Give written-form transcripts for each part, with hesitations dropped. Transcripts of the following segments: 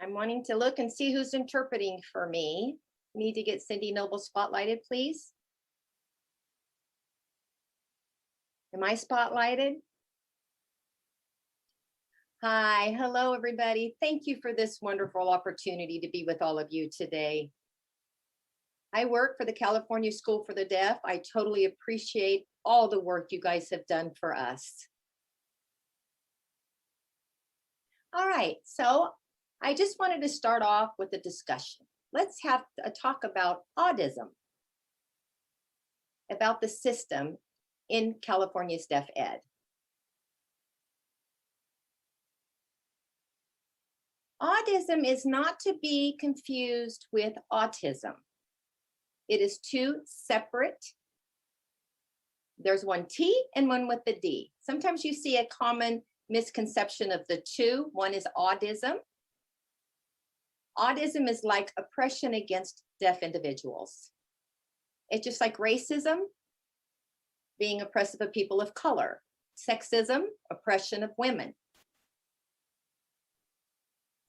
I'm wanting to look and see who's interpreting for me. Need to get Cindy Noble spotlighted, please. Am I spotlighted? Hi, hello, everybody. Thank you for this wonderful opportunity to be with all of you today. I work for the California School for the Deaf. I totally appreciate all the work you guys have done for us. All right, so I just wanted to start off with a discussion. Let's have a talk about autism, about the system in California's Deaf Ed. Audism is not to be confused with autism. It is two separate. There's one T and one with the D. Sometimes you see a common misconception of the two. One is audism. Audism is like oppression against deaf individuals. It's just like racism, being oppressive of people of color. Sexism, oppression of women.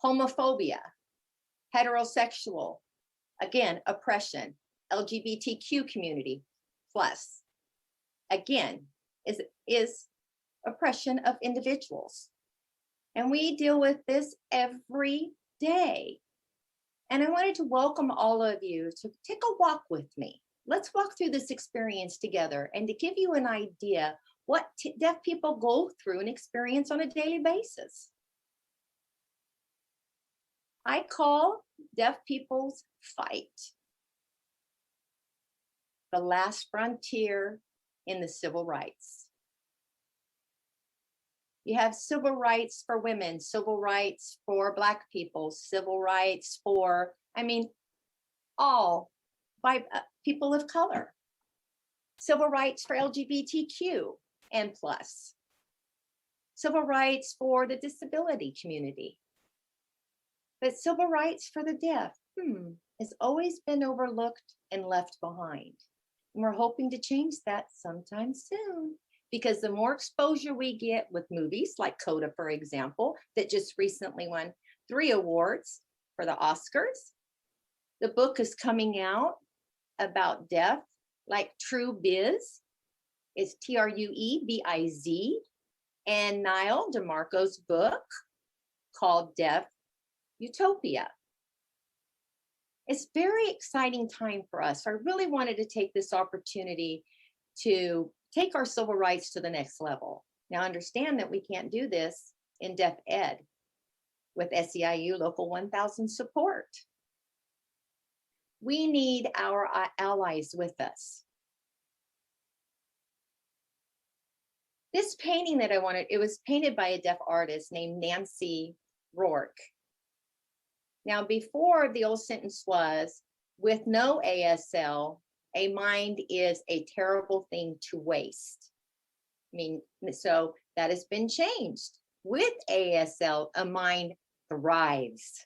Homophobia, heterosexual, again, oppression. LGBTQ community plus, again, is oppression of individuals. And we deal with this every day. And I wanted to welcome all of you to take a walk with me. Let's walk through this experience together and to give you an idea what deaf people go through and experience on a daily basis. I call deaf people's fight the last frontier in the civil rights. You have civil rights for women, civil rights for Black people, civil rights for, all by people of color. Civil rights for LGBTQ and plus. Civil rights for the disability community. But civil rights for the deaf has always been overlooked and left behind. And we're hoping to change that sometime soon, because the more exposure we get with movies like Coda, for example, that just recently won 3 awards for the Oscars. The book is coming out about deaf, like True Biz. It's Truebiz. And Niall DeMarco's book called Deaf Utopia. It's very exciting time for us. I really wanted to take this opportunity to take our civil rights to the next level. Now understand that we can't do this in Deaf Ed with SEIU Local 1000 support. We need our allies with us. This painting that I wanted, it was painted by a deaf artist named Nancy Rourke. Now, before the old sentence was, with no ASL, a mind is a terrible thing to waste. So that has been changed. With ASL, a mind thrives.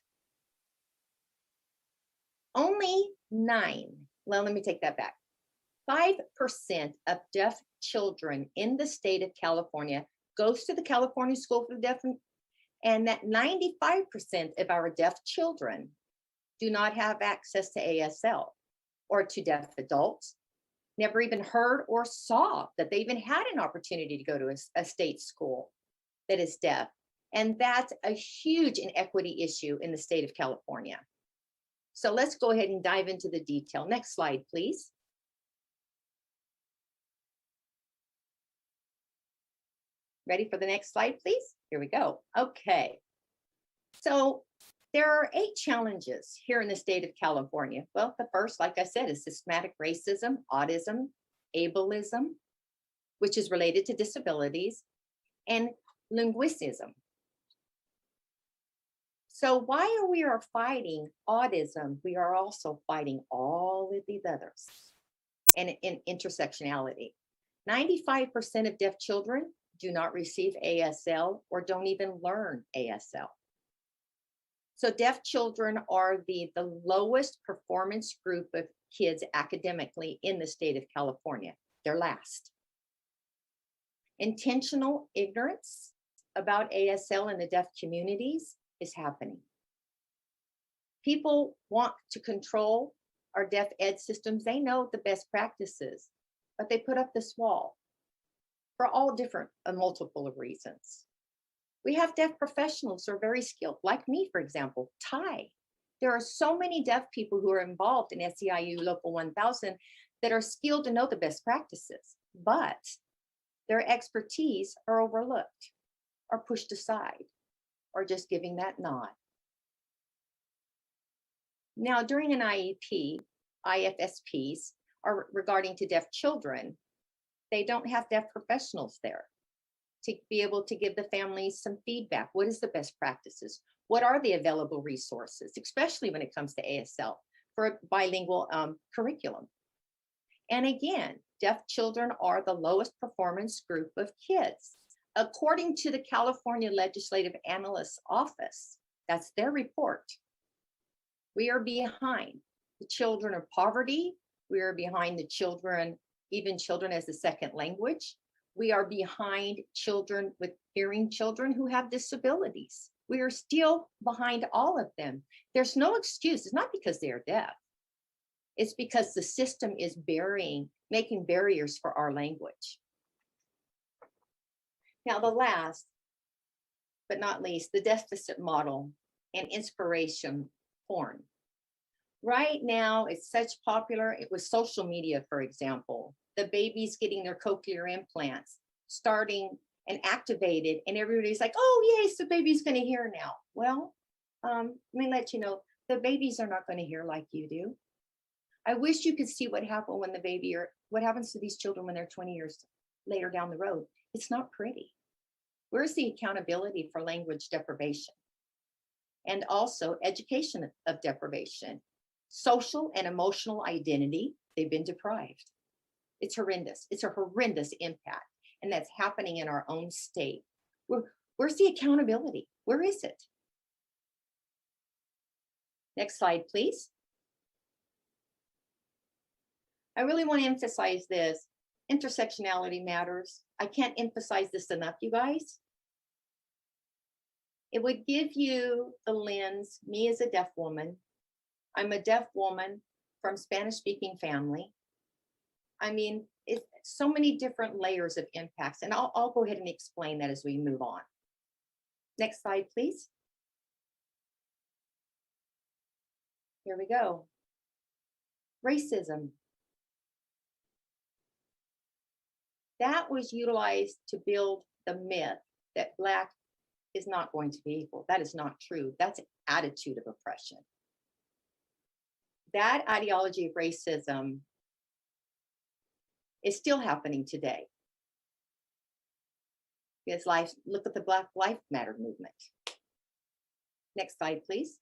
Only 5% of deaf children in the state of California goes to the California School for the Deaf, and that 95% of our deaf children do not have access to ASL or to deaf adults, never even heard or saw that they even had an opportunity to go to a state school that is deaf. And that's a huge inequity issue in the state of California. So let's go ahead and dive into the detail. Next slide, please. Ready for the next slide, please? Here we go. Okay. So there are 8 challenges here in the state of California. Well, the first, like I said, is systematic racism, autism, ableism, which is related to disabilities, and linguicism. So while we are fighting autism, we are also fighting all of these others and in intersectionality. 95% of deaf children do not receive ASL or don't even learn ASL. So deaf children are the lowest performance group of kids academically in the state of California. They're last. Intentional ignorance about ASL in the deaf communities is happening. People want to control our deaf ed systems. They know the best practices, but they put up this wall for all different, multiple of reasons. We have deaf professionals who are very skilled, like me, for example, Thai. There are so many deaf people who are involved in SEIU Local 1000 that are skilled to know the best practices, but their expertise are overlooked or pushed aside or just giving that nod. Now, during an IEP, IFSPs are regarding to deaf children, they don't have deaf professionals there to be able to give the families some feedback. What is the best practices? What are the available resources, especially when it comes to ASL for a bilingual curriculum? And again, deaf children are the lowest performance group of kids. According to the California Legislative Analyst's Office, that's their report, we are behind the children of poverty. We are behind the children, even children as a second language. We are behind children with hearing children who have disabilities. We are still behind all of them. There's no excuse. It's not because they are deaf. It's because the system is making barriers for our language. Now, the last, but not least, the deficit model and inspiration porn. Right now, it's such popular. It was social media, for example, the babies getting their cochlear implants, starting and activated, and everybody's like, oh, yes, the baby's going to hear now. Well, let me let you know, the babies are not going to hear like you do. I wish you could see what happened when the baby, or what happens to these children when they're 20 years later down the road. It's not pretty. Where's the accountability for language deprivation? And also education of deprivation, social and emotional identity, they've been deprived. It's horrendous. It's a horrendous impact. And that's happening in our own state. Where's the accountability? Where is it? Next slide, please. I really want to emphasize this. Intersectionality matters. I can't emphasize this enough, you guys. It would give you the lens, me as a deaf woman. I'm a deaf woman from Spanish-speaking family. I mean, it's so many different layers of impacts, and I'll go ahead and explain that as we move on. Next slide, please. Here we go. Racism. That was utilized to build the myth that Black is not going to be equal. That is not true. That's an attitude of oppression. That ideology of racism is still happening today. Because look at the Black Lives Matter movement. Next slide, please.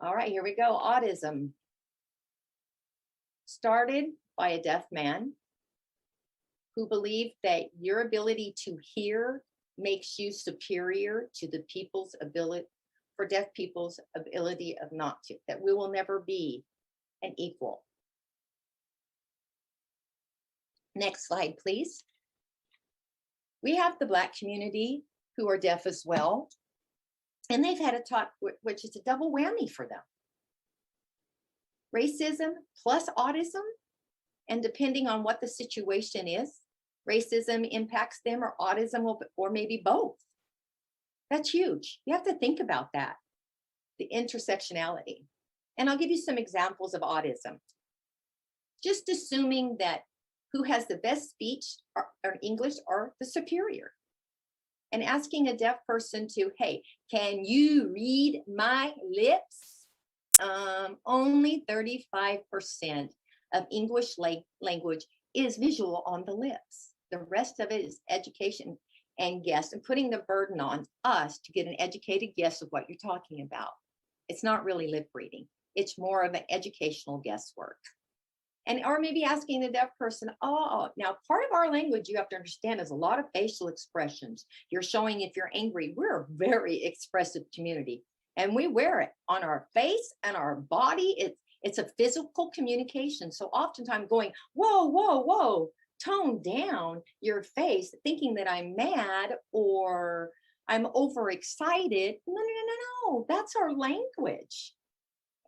All right, here we go. Audism. Started by a deaf man who believed that your ability to hear makes you superior to the people's ability, for deaf people's ability of not to, that we will never be an equal. Next slide, please. We have the Black community who are deaf as well, and they've had a talk, which is a double whammy for them. Racism plus autism, and depending on what the situation is, racism impacts them, or autism will, or maybe both. That's huge. You have to think about that, the intersectionality. And I'll give you some examples of autism. Just assuming that who has the best speech or English are the superior. And asking a deaf person to, hey, can you read my lips? Only 35% of English language is visual on the lips. The rest of it is education and guess, and putting the burden on us to get an educated guess of what you're talking about. It's not really lip reading. It's more of an educational guesswork. And or maybe asking the deaf person, oh, now part of our language you have to understand is a lot of facial expressions. You're showing if you're angry. We're a very expressive community, and we wear it on our face and our body. It's a physical communication. So oftentimes going, whoa, whoa, whoa, tone down your face, thinking that I'm mad or I'm overexcited. No, no, no, no, no. That's our language.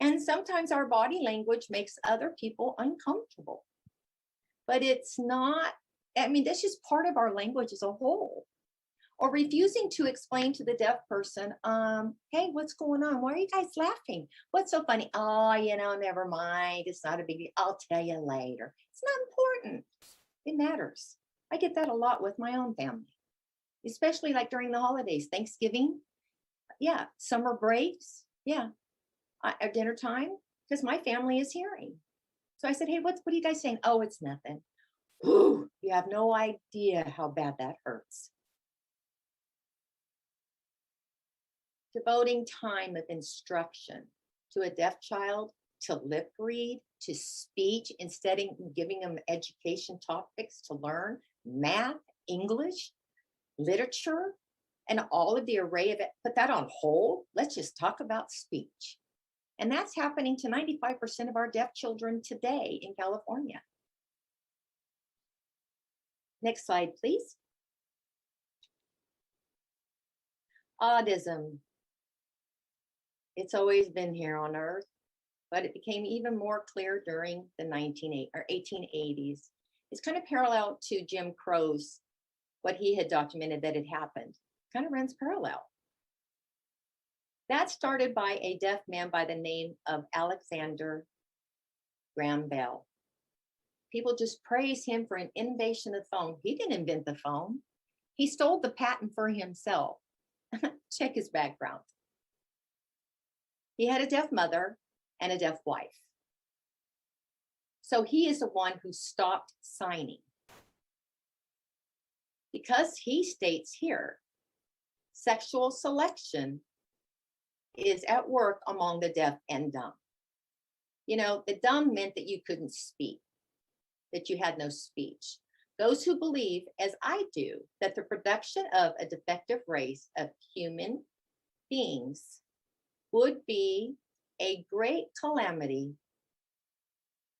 And sometimes our body language makes other people uncomfortable. But it's not, I mean, that's just part of our language as a whole. Or refusing to explain to the deaf person, hey, what's going on? Why are you guys laughing? What's so funny? Oh, never mind. It's not a big deal. I'll tell you later. It's not important. It matters. I get that a lot with my own family, especially like during the holidays, Thanksgiving. Yeah. Summer breaks. Yeah. At dinner time, because my family is hearing. So I said, hey, what are you guys saying? Oh, it's nothing. Ooh, you have no idea how bad that hurts. Devoting time of instruction to a deaf child to lip read, to speech, instead of giving them education topics to learn, math, English, literature, and all of the array of it, put that on hold. Let's just talk about speech. And that's happening to 95% of our deaf children today in California. Next slide, please. Audism. It's always been here on Earth, but it became even more clear during the 1880s. It's kind of parallel to Jim Crow's, what he had documented that had happened. Kind of runs parallel. That started by a deaf man by the name of Alexander Graham Bell. People just praise him for an innovation of the phone. He didn't invent the phone. He stole the patent for himself. Check his background. He had a deaf mother and a deaf wife. So he is the one who stopped signing. Because he states here, sexual selection is at work among the deaf and dumb. The dumb meant that you couldn't speak, that you had no speech. Those who believe, as I do, that the production of a defective race of human beings would be a great calamity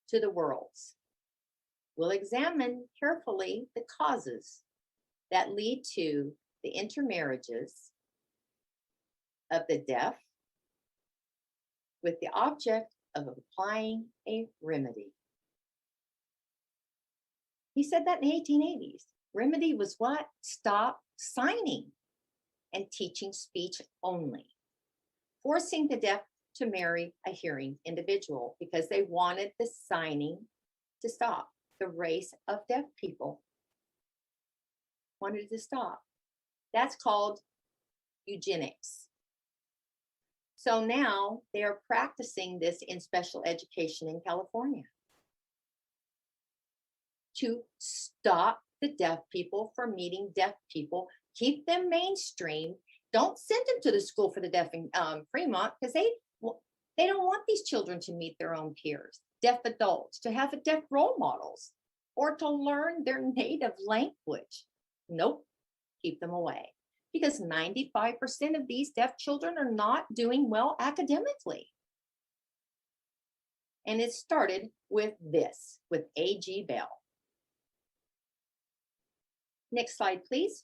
to the worlds. We'll examine carefully the causes that lead to the intermarriages of the deaf with the object of applying a remedy. He said that in the 1880s. Remedy was what? Stop signing and teaching speech only. Forcing the deaf to marry a hearing individual because they wanted the signing to stop. The race of deaf people wanted to stop. That's called eugenics. So now they are practicing this in special education in California to stop the deaf people from meeting deaf people, keep them mainstream. Don't send them to the school for the deaf in Fremont because they don't want these children to meet their own peers, deaf adults, to have deaf role models, or to learn their native language. Nope, keep them away. Because 95% of these deaf children are not doing well academically. And it started with this, with A.G. Bell. Next slide, please.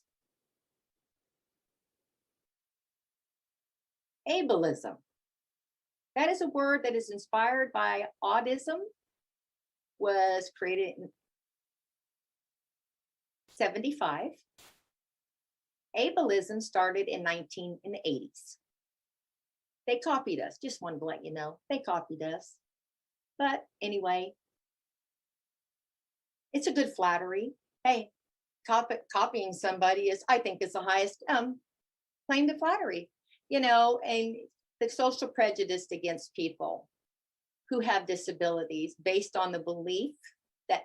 Ableism. That is a word that is inspired by Audism, was created in 1975. Ableism started in the 80s. They copied us, just wanted to let you know, they copied us. But anyway, it's a good flattery. Hey, copying somebody I think is the highest claim to flattery, and the social prejudice against people who have disabilities based on the belief that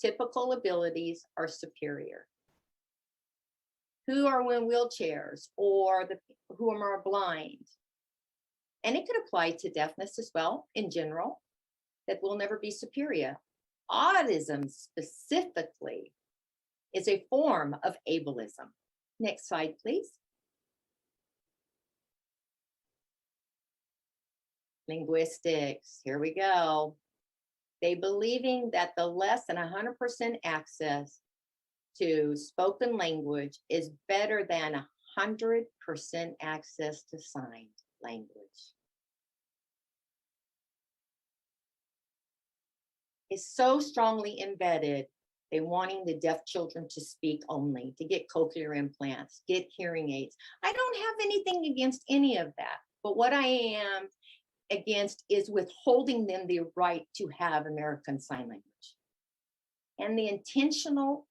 typical abilities are superior, who are in wheelchairs or who are blind. And it could apply to deafness as well in general, that will never be superior. Autism specifically is a form of ableism. Next slide, please. Linguistics, here we go. They believing that the less than 100% access to spoken language is better than 100% access to sign language. Is so strongly embedded in wanting the deaf children to speak only, to get cochlear implants, get hearing aids. I don't have anything against any of that, but what I am against is withholding them the right to have American Sign Language and the intentional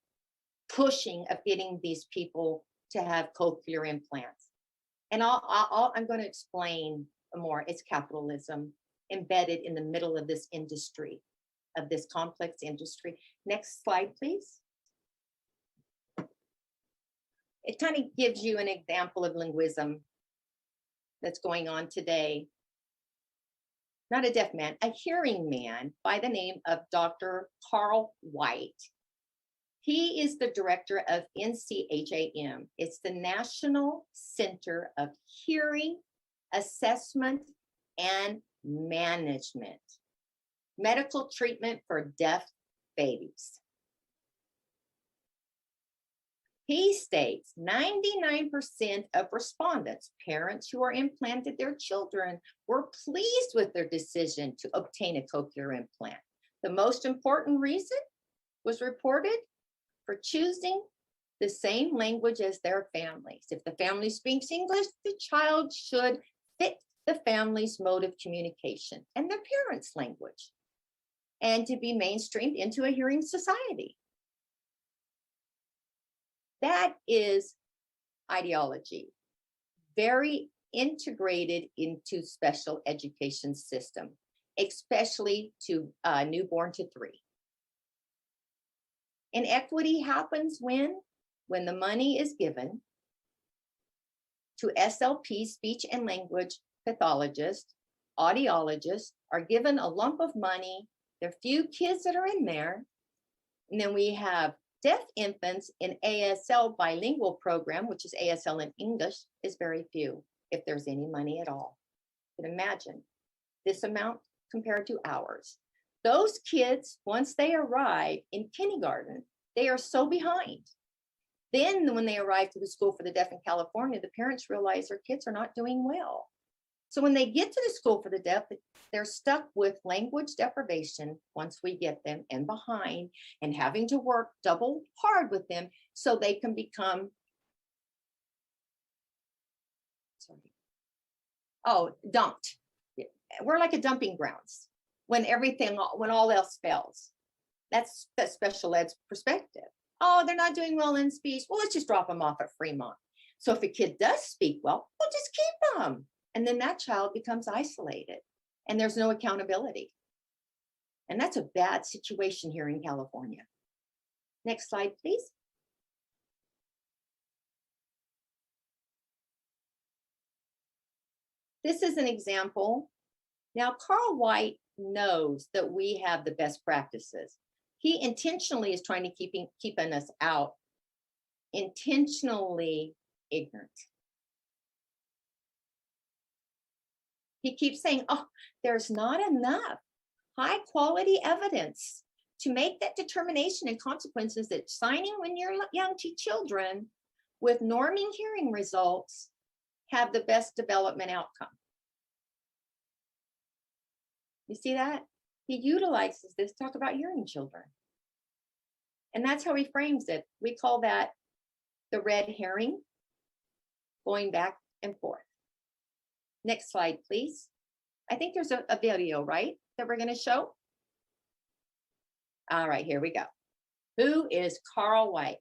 pushing of getting these people to have cochlear implants. And I'm going to explain more. It's capitalism embedded in the middle of this industry, of this complex industry. Next slide, please. It kind of gives you an example of linguism that's going on today. Not a deaf man, a hearing man by the name of Dr. Carl White. He is the director of NCHAM. It's the National Center of Hearing Assessment and Management. Medical treatment for deaf babies. He states 99% of respondents, parents who are implanted their children, were pleased with their decision to obtain a cochlear implant. The most important reason was reported for choosing the same language as their families. If the family speaks English, the child should fit the family's mode of communication and their parents' language, and to be mainstreamed into a hearing society. That is ideology, very integrated into special education system, especially to newborn to 3. Inequity happens when the money is given to SLP, speech and language pathologists, audiologists, are given a lump of money. There are few kids that are in there. And then we have deaf infants in ASL bilingual program, which is ASL in English, is very few, if there's any money at all. You can imagine this amount compared to ours. Those kids, once they arrive in kindergarten, they are so behind. Then when they arrive to the School for the Deaf in California, the parents realize their kids are not doing well. So when they get to the School for the Deaf, they're stuck with language deprivation once we get them, and behind, and having to work double hard with them so they can become, dumped. We're like a dumping grounds when all else fails. That's the special ed's perspective. Oh, they're not doing well in speech. Well, let's just drop them off at Fremont. So if a kid does speak well, we'll just keep them. And then that child becomes isolated and there's no accountability. And that's a bad situation here in California. Next slide, please. This is an example. Now, Carl White knows that we have the best practices. He intentionally is trying to keeping us out, intentionally ignorant. He keeps saying, oh, there's not enough high quality evidence to make that determination and consequences that signing when you're young to children with norming hearing results have the best development outcome. You see that? He utilizes this to talk about hearing children. And that's how he frames it. We call that the red herring, going back and forth. Next slide, please. I think there's a video, right, that we're going to show? All right, here we go. Who is Carl White?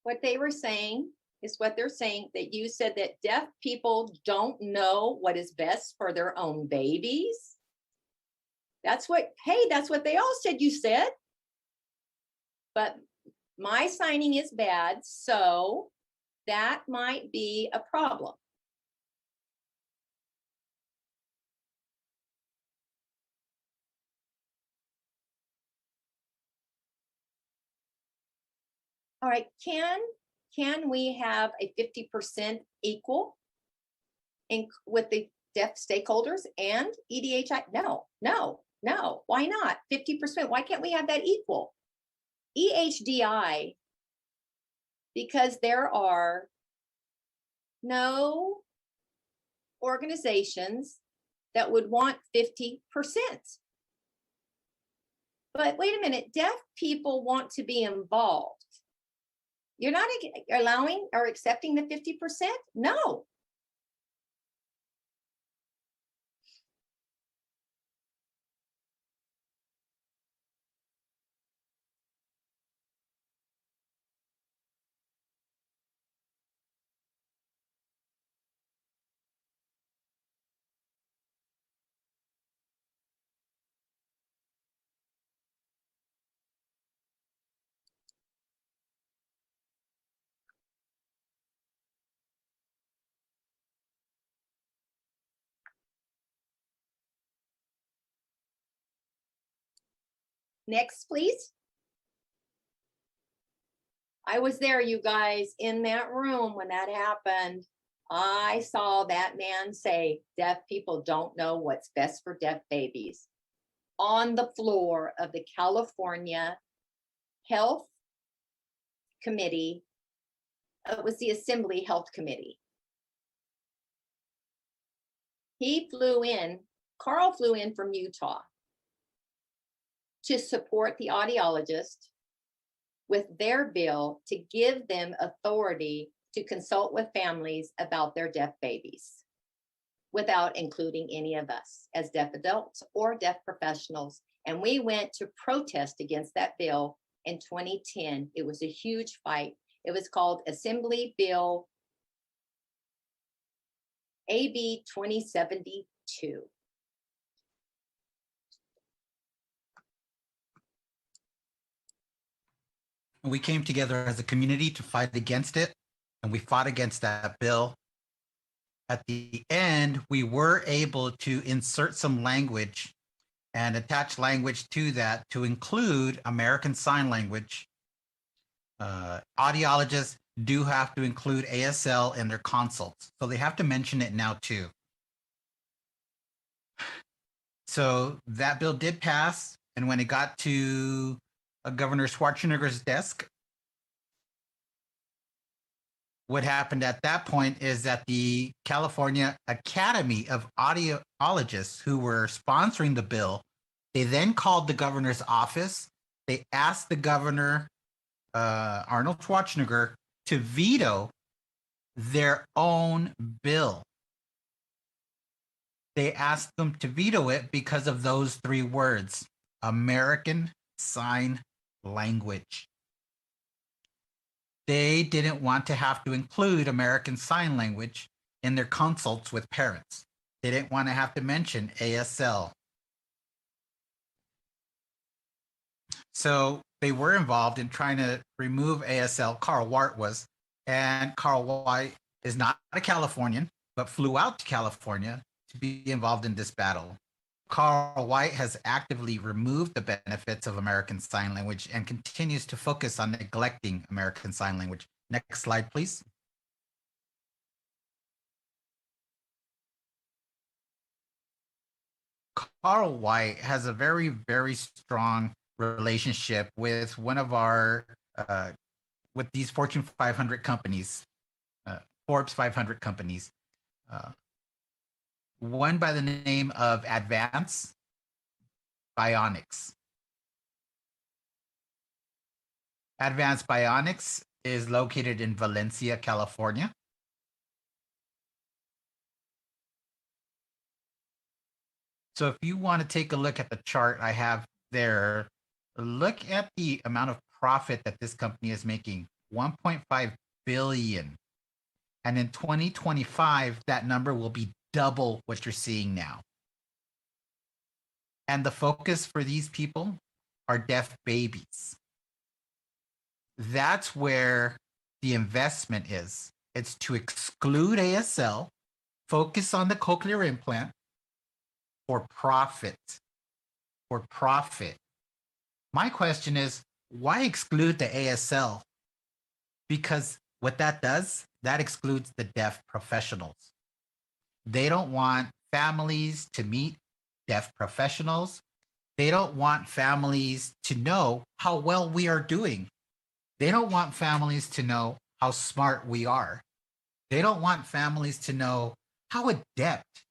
What they were saying is what they're saying, that you said that deaf people don't know what is best for their own babies. That's what they all said you said. But my signing is bad, so that might be a problem. All right, can can we have a 50% equal with the deaf stakeholders and EDHI? No, no, no. Why not? 50%. Why can't we have that equal? EHDI, because there are no organizations that would want 50%. But wait a minute, deaf people want to be involved. You're not allowing or accepting the 50%? No. Next, please. I was there, you guys, in that room when that happened. I saw that man say, deaf people don't know what's best for deaf babies on the floor of the California Health Committee. It was the Assembly Health Committee. He flew in, Carl flew in from Utah to support the audiologists with their bill to give them authority to consult with families about their deaf babies without including any of us as deaf adults or deaf professionals. And we went to protest against that bill in 2010. It was a huge fight. It was called Assembly Bill AB 2072. We came together as a community to fight against it, and we fought against that bill. At the end, we were able to insert some language and attach language to that to include American Sign Language. Audiologists do have to include ASL in their consults, so they have to mention it now too. So that bill did pass, and when it got to Governor Schwarzenegger's desk, what happened at that point is that the California Academy of Audiologists, who were sponsoring the bill, they then called the governor's office. They asked the governor, Arnold Schwarzenegger, to veto their own bill. They asked them to veto it because of those three words, American Sign Language. They didn't want to have to include American Sign Language in their consults with parents. They didn't want to have to mention ASL. So they were involved in trying to remove ASL. Carl Wart was, and Carl White is not a Californian, but flew out to California to be involved in this battle. Carl White has actively removed the benefits of American Sign Language and continues to focus on neglecting American Sign Language. Next slide, please. Carl White has a very, very strong relationship with one of our, with these Fortune 500 companies, Forbes 500 companies. One by the name of Advanced Bionics. Advanced Bionics is located in Valencia, California. So if you want to take a look at the chart I have there, look at the amount of profit that this company is making, 1.5 billion. And in 2025, that number will be double what you're seeing now. And the focus for these people are deaf babies. That's where the investment is. It's to exclude ASL, focus on the cochlear implant for profit. For profit. My question is, why exclude the ASL? Because What that does, that excludes the deaf professionals. They don't want families to meet deaf professionals. They don't want families to know how well we are doing. They don't want families to know how smart we are. They don't want families to know how adept,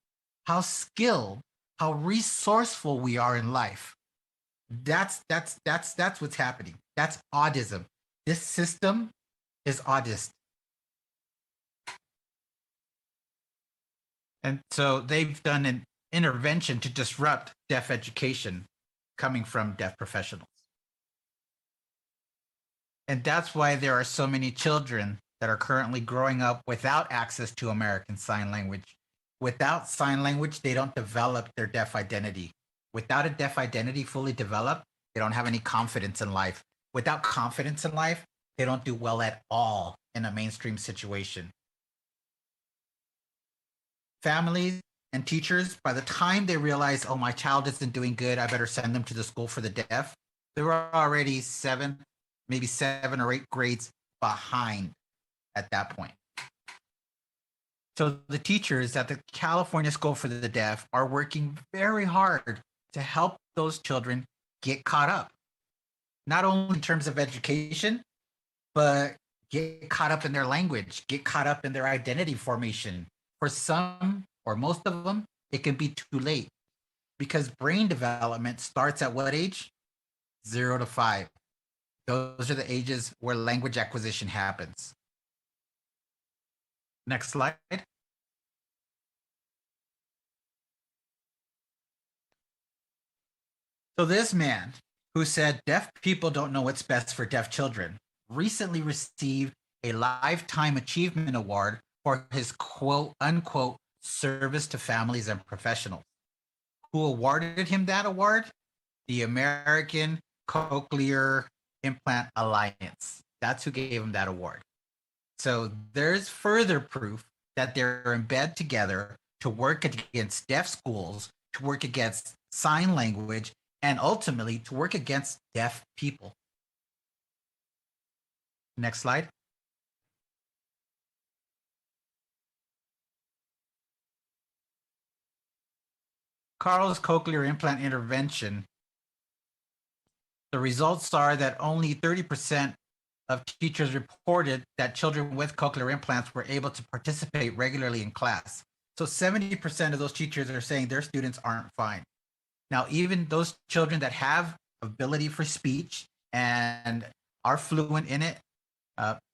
how skilled, how resourceful we are in life. That's what's happening. That's audism. This system is audist. And so they've done an intervention to disrupt deaf education coming from deaf professionals. And that's why there are so many children that are currently growing up without access to American Sign Language. Without sign language, they don't develop their deaf identity. Without a deaf identity fully developed, they don't have any confidence in life. Without confidence in life, they don't do well at all in a mainstream situation. Families and teachers, by the time they realize, oh, my child isn't doing good, I better send them to the school for the deaf, they're already maybe 7 or 8 grades behind at that point. So the teachers at the California School for the Deaf are working very hard to help those children get caught up, not only in terms of education, but get caught up in their language, get caught up in their identity formation. For some or most of them, it can be too late because brain development starts at what age? 0 to 5. Those are the ages where language acquisition happens. Next slide. So this man who said deaf people don't know what's best for deaf children recently received a Lifetime Achievement Award for his quote unquote service to families and professionals. Who awarded him that award? The American Cochlear Implant Alliance. That's who gave him that award. So there's further proof that they're in bed together to work against deaf schools, to work against sign language, and ultimately to work against deaf people. Next slide. Carl's cochlear implant intervention. The results are that only 30% of teachers reported that children with cochlear implants were able to participate regularly in class. So 70% of those teachers are saying their students aren't fine. Now, even those children that have ability for speech and are fluent in it,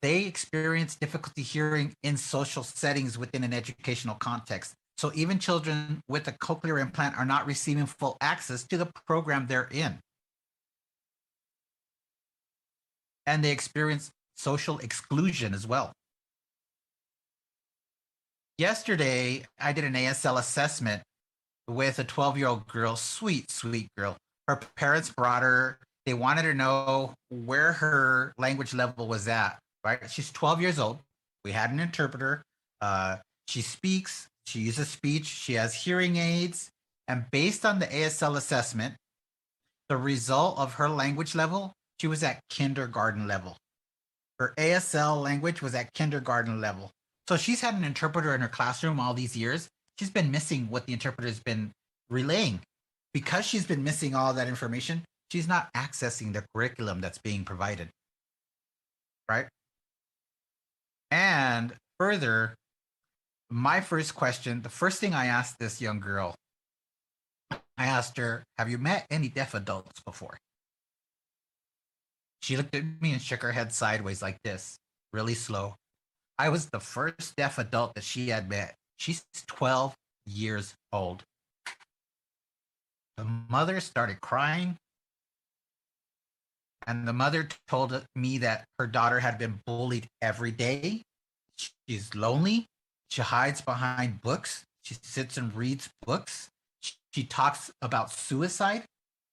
they experience difficulty hearing in social settings within an educational context. So even children with a cochlear implant are not receiving full access to the program they're in. And they experience social exclusion as well. Yesterday, I did an ASL assessment with a 12-year-old girl, sweet girl. Her parents brought her. They wanted to know where her language level was at, right? She's 12 years old. We had an interpreter. She speaks. She uses speech. She has hearing aids. And based on the ASL assessment, the result of her language level, she was at kindergarten level. Her ASL language was at kindergarten level. So she's had an interpreter in her classroom all these years. She's been missing what the interpreter's been relaying. Because she's been missing all that information, she's not accessing the curriculum that's being provided. Right? And further, my first question, the first thing I asked this young girl, I asked her, have you met any deaf adults before? She looked at me and shook her head sideways like this, really slow. I was the first deaf adult that she had met. She's 12 years old. The mother started crying, and the mother told me that her daughter had been bullied every day. She's lonely. She hides behind books. She sits and reads books. She talks about suicide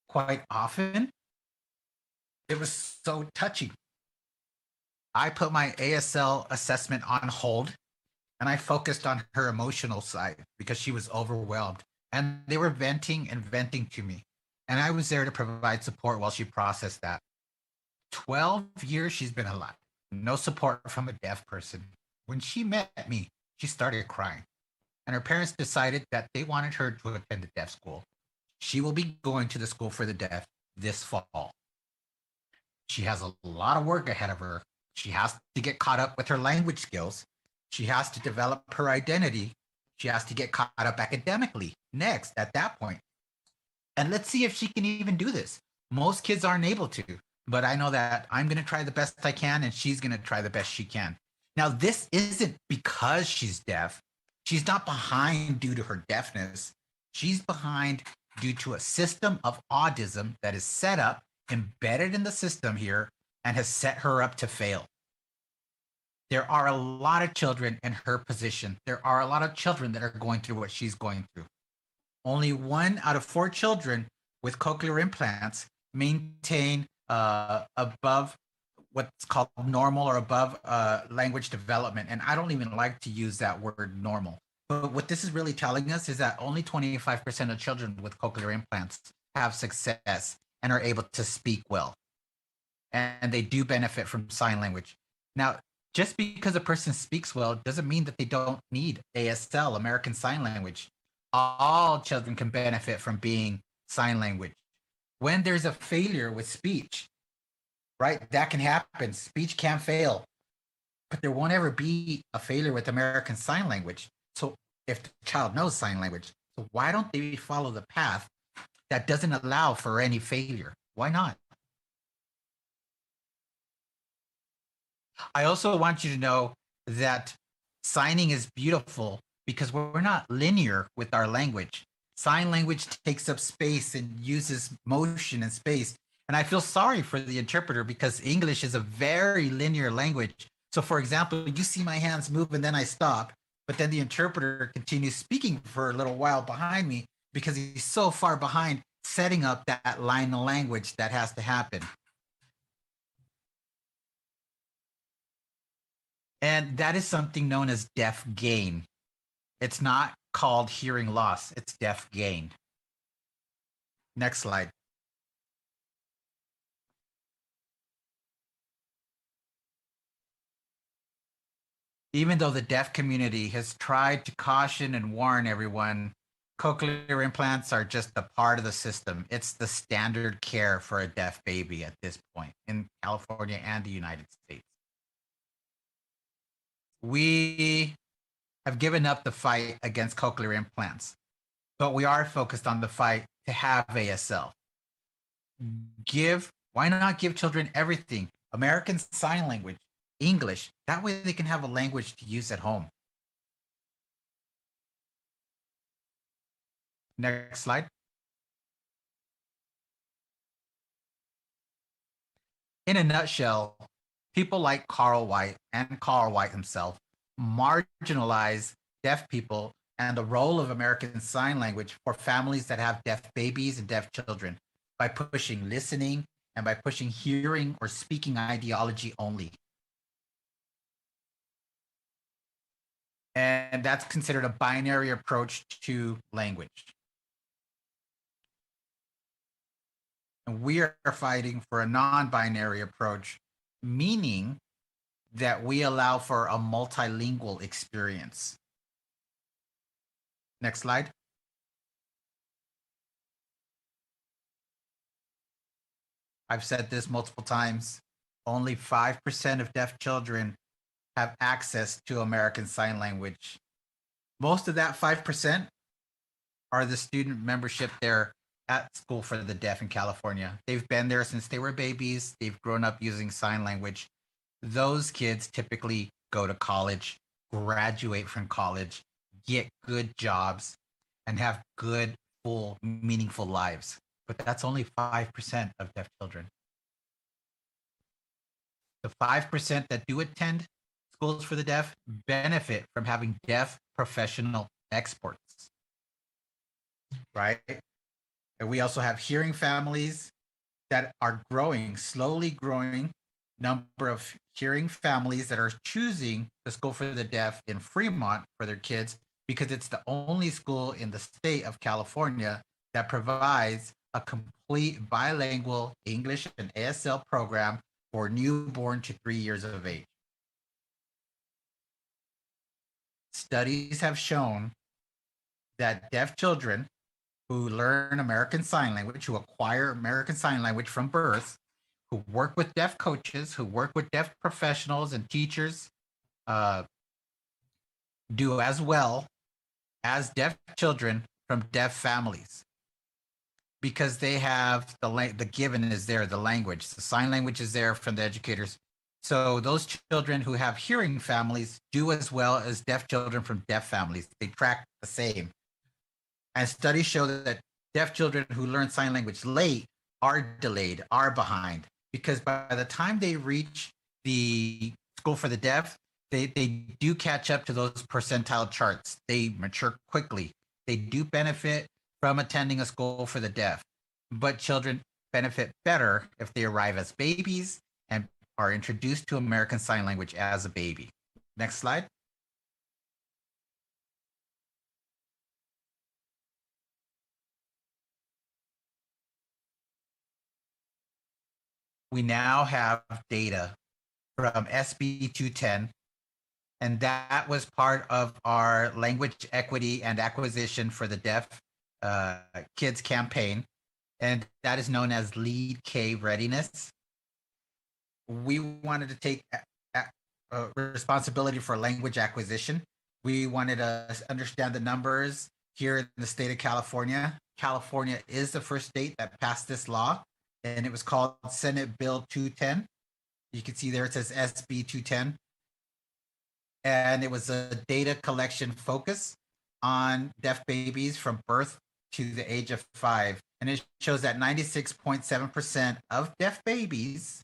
quite often. It was so touching. I put my ASL assessment on hold and I focused on her emotional side because she was overwhelmed. And they were venting and venting to me. And I was there to provide support while she processed that. 12 years she's been alive. No support from a deaf person. When she met me, she started crying, and her parents decided that they wanted her to attend a deaf school. She will be going to the school for the deaf this fall. She has a lot of work ahead of her. She has to get caught up with her language skills. She has to develop her identity. She has to get caught up academically next at that point. And let's see if she can even do this. Most kids aren't able to, but I know that I'm going to try the best I can and she's going to try the best she can. Now, this isn't because she's deaf. She's not behind due to her deafness. She's behind due to a system of autism that is set up, embedded in the system here, and has set her up to fail. There are a lot of children in her position. There are a lot of children that are going through what she's going through. Only 1 out of 4 children with cochlear implants maintain above what's called normal or above language development. And I don't even like to use that word normal. But what this is really telling us is that only 25% of children with cochlear implants have success and are able to speak well. And they do benefit from sign language. Now, just because a person speaks well doesn't mean that they don't need ASL, American Sign Language. All children can benefit from being sign language. When there's a failure with speech, right, that can happen. Speech can fail, but there won't ever be a failure with American Sign Language. So if the child knows sign language, so why don't they follow the path that doesn't allow for any failure? Why not? I also want you to know that signing is beautiful because we're not linear with our language. Sign language takes up space and uses motion and space. And I feel sorry for the interpreter because English is a very linear language. So, for example, you see my hands move and then I stop, but then the interpreter continues speaking for a little while behind me because he's so far behind setting up that line of language that has to happen. And that is something known as deaf gain. It's not called hearing loss, it's deaf gain. Next slide. Even though the deaf community has tried to caution and warn everyone, cochlear implants are just a part of the system. It's the standard care for a deaf baby at this point in California and the United States. We have given up the fight against cochlear implants, but we are focused on the fight to have ASL. Why not give children everything? American Sign Language, English. That way they can have a language to use at home. Next slide. In a nutshell, people like Carl White and Carl White himself marginalize deaf people and the role of American Sign Language for families that have deaf babies and deaf children by pushing listening and by pushing hearing or speaking ideology only. And that's considered a binary approach to language. And we are fighting for a non-binary approach, meaning that we allow for a multilingual experience. Next slide. I've said this multiple times. Only 5% of deaf children have access to American Sign Language. Most of that 5% are the student membership there at School for the Deaf in California. They've been there since they were babies. They've grown up using sign language. Those kids typically go to college, graduate from college, get good jobs, and have good, full, meaningful lives. But that's only 5% of deaf children. The 5% that do attend schools for the deaf benefit from having deaf professional experts, right? And we also have hearing families that are growing, slowly growing number of hearing families that are choosing the School for the Deaf in Fremont for their kids because it's the only school in the state of California that provides a complete bilingual English and ASL program for newborn to 3 years of age. Studies have shown that deaf children who learn American Sign Language, who acquire American Sign Language from birth, who work with deaf coaches, who work with deaf professionals and teachers, uh, do as well as deaf children from deaf families, because they have the given is there, the language, the sign language is there from the educators. So those children who have hearing families do as well as deaf children from deaf families. They track the same. And studies show that deaf children who learn sign language late are delayed, are behind, because by the time they reach the school for the deaf, they do catch up to those percentile charts. They mature quickly. They do benefit from attending a school for the deaf, but children benefit better if they arrive as babies and are introduced to American Sign Language as a baby. Next slide. We now have data from SB 210, and that was part of our language equity and acquisition for the deaf kids campaign, and that is known as Lead K Readiness. We wanted to take responsibility for language acquisition. We wanted to understand the numbers here in the state of California. California is the first state that passed this law, and it was called Senate Bill 210. You can see there it says SB 210. And it was a data collection focus on deaf babies from birth to the age of 5. And it shows that 96.7% of deaf babies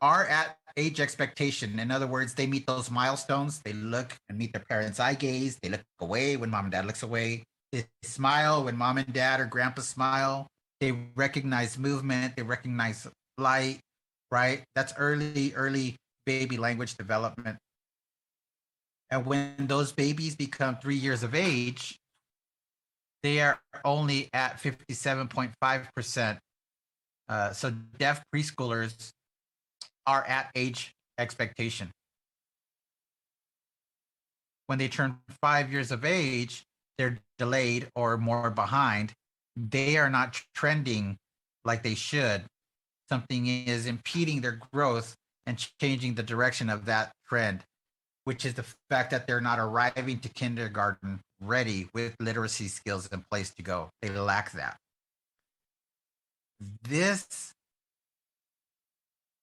are at age expectation. In other words, they meet those milestones. They look and meet their parents' eye gaze. They look away when mom and dad looks away. They smile when mom and dad or grandpa smile. They recognize movement. They recognize light, right? That's early baby language development. And when those babies become 3 years of age, they are only at 57.5%. So deaf preschoolers are at age expectation. When they turn 5 years of age, they're delayed or more behind. They are not trending like they should. Something is impeding their growth and changing the direction of that trend, which is the fact that they're not arriving to kindergarten ready with literacy skills in place to go. They lack that. This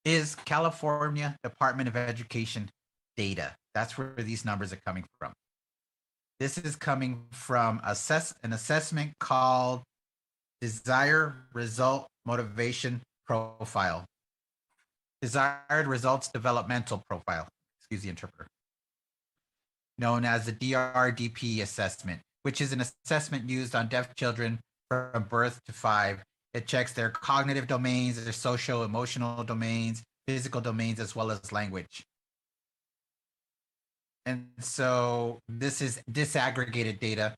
is California Department of Education data. That's where these numbers are coming from. This is coming from an assessment called Desire Result Motivation Profile. Desired Results Developmental Profile, excuse the interpreter, known as the DRDP assessment, which is an assessment used on deaf children from birth to 5. It checks their cognitive domains, their social, emotional domains, physical domains, as well as language. And so this is disaggregated data.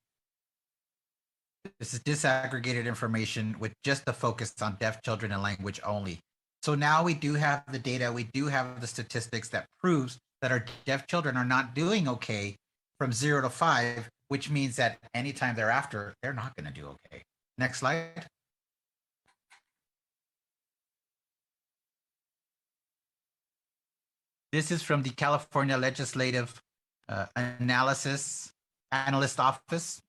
This is disaggregated information with just the focus on deaf children and language only. So now we do have the data, we do have the statistics that proves that our deaf children are not doing okay from 0 to 5, which means that anytime thereafter, they're not going to do okay. Next slide. This is from the California Legislative Analyst Office.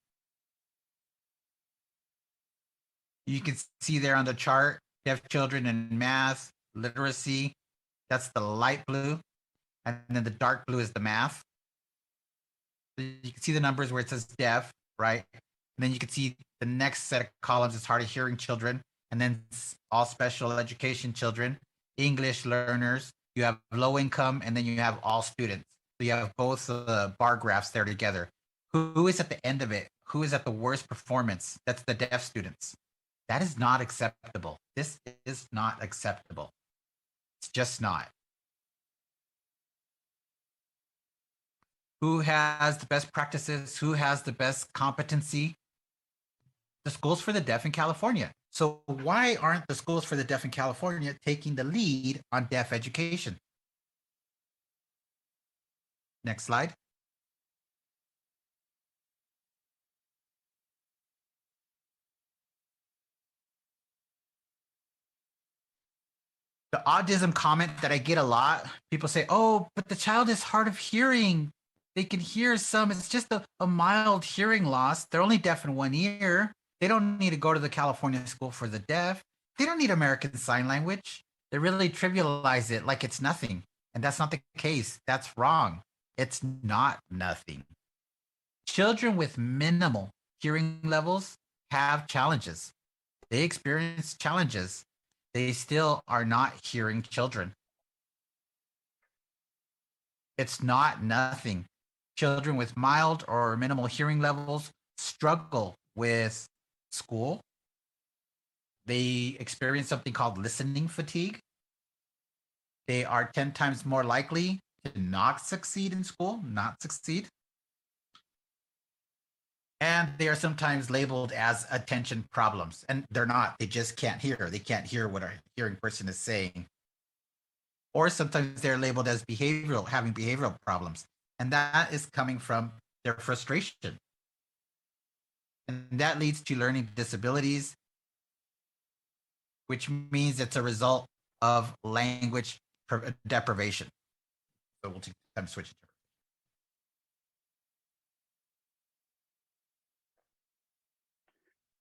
You can see there on the chart, deaf children in math, literacy, that's the light blue. And then the dark blue is the math. So you can see the numbers where it says deaf, right? And then you can see the next set of columns is hard of hearing children, and then all special education children, English learners, you have low income, and then you have all students. So you have both bar graphs there together. Who is at the end of it? Who is at the worst performance? That's the deaf students. That is not acceptable. This is not acceptable. It's just not. Who has the best practices? Who has the best competency? The schools for the deaf in California. So why aren't the schools for the deaf in California taking the lead on deaf education? Next slide. The autism comment that I get a lot, people say, oh, but the child is hard of hearing. They can hear some, it's just a mild hearing loss. They're only deaf in one ear. They don't need to go to the California School for the Deaf. They don't need American Sign Language. They really trivialize it like it's nothing. And that's not the case. That's wrong. It's not nothing. Children with minimal hearing levels have challenges. They experience challenges. They still are not hearing children. It's not nothing. Children with mild or minimal hearing levels struggle with school. They experience something called listening fatigue. They are 10 times more likely to not succeed in school, not succeed. And they are sometimes labeled as attention problems. And they're not, they just can't hear. They can't hear what a hearing person is saying. Or sometimes they're labeled as having behavioral problems. And that is coming from their frustration. And that leads to learning disabilities, which means it's a result of language deprivation. So we'll take time to switch it.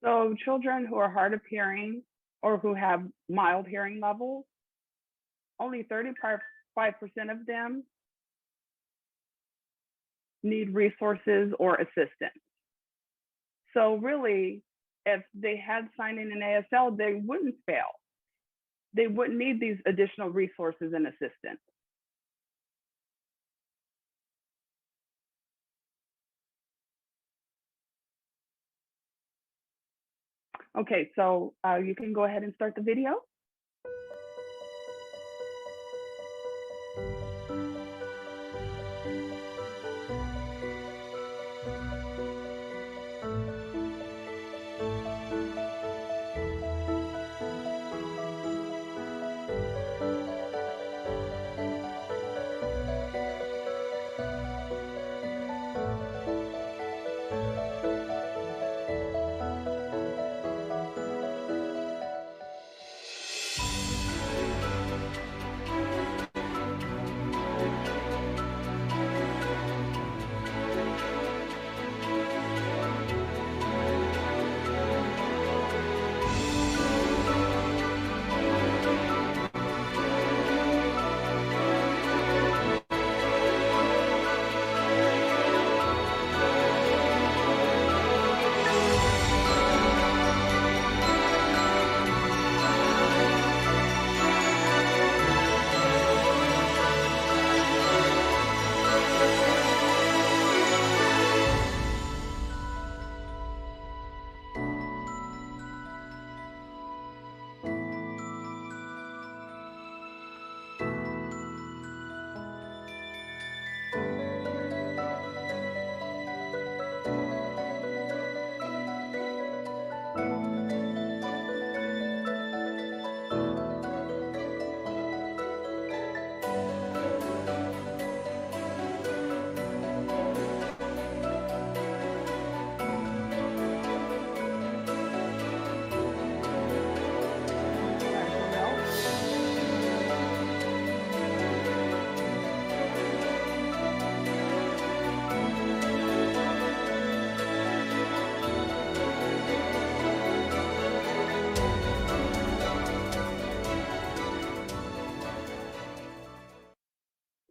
So children who are hard of hearing or who have mild hearing levels, only 35% of them need resources or assistance. So really, if they had signed in an ASL, they wouldn't fail. They wouldn't need these additional resources and assistance. Okay, so you can go ahead and start the video.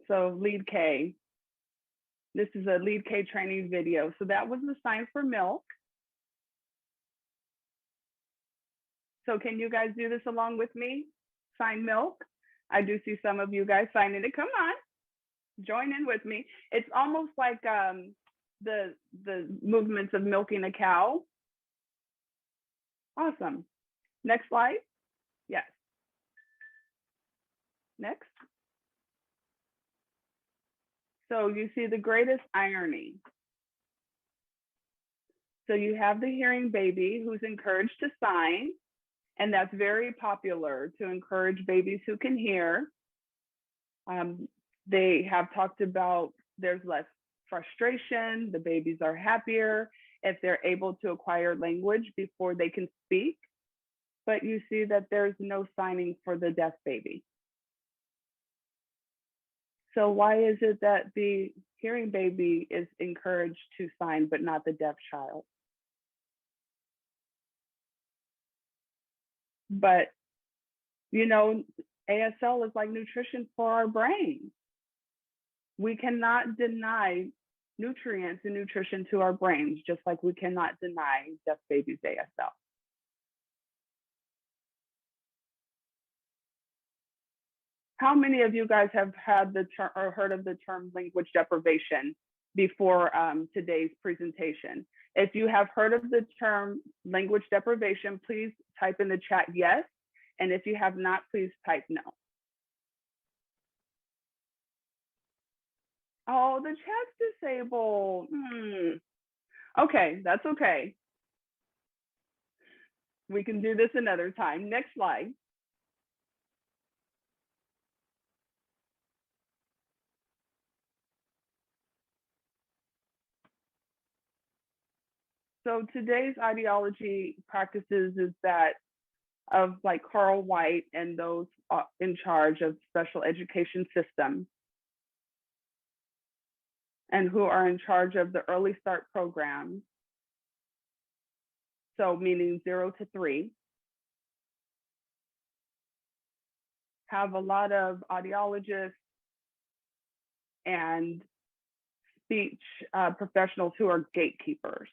So lead K, this is a lead K training video. So that was the sign for milk. So can you guys do this along with me? Sign milk. I do see some of you guys signing it. Come on, join in with me. It's almost like the movements of milking a cow. Awesome. Next slide. Yes. Next. So you see the greatest irony. So you have the hearing baby who's encouraged to sign, And that's very popular to encourage babies who can hear. They have talked about there's less frustration, the babies are happier if they're able to acquire language before they can speak. But you see that there's no signing for the deaf baby. So why is it that the hearing baby is encouraged to sign, but not the deaf child? But, you know, ASL is like nutrition for our brain. We cannot deny nutrients and nutrition to our brains, just like we cannot deny deaf babies ASL. How many of you guys have had the term or heard of the term language deprivation before today's presentation? If you have heard of the term language deprivation, please type in the chat yes. And if you have not, please type no. Oh, the chat's disabled. Okay, that's okay. We can do this another time. Next slide. So today's ideology practices is that of like Carl White and those in charge of special education system and who are in charge of the early start program. So meaning 0 to 3, have a lot of audiologists and speech professionals who are gatekeepers.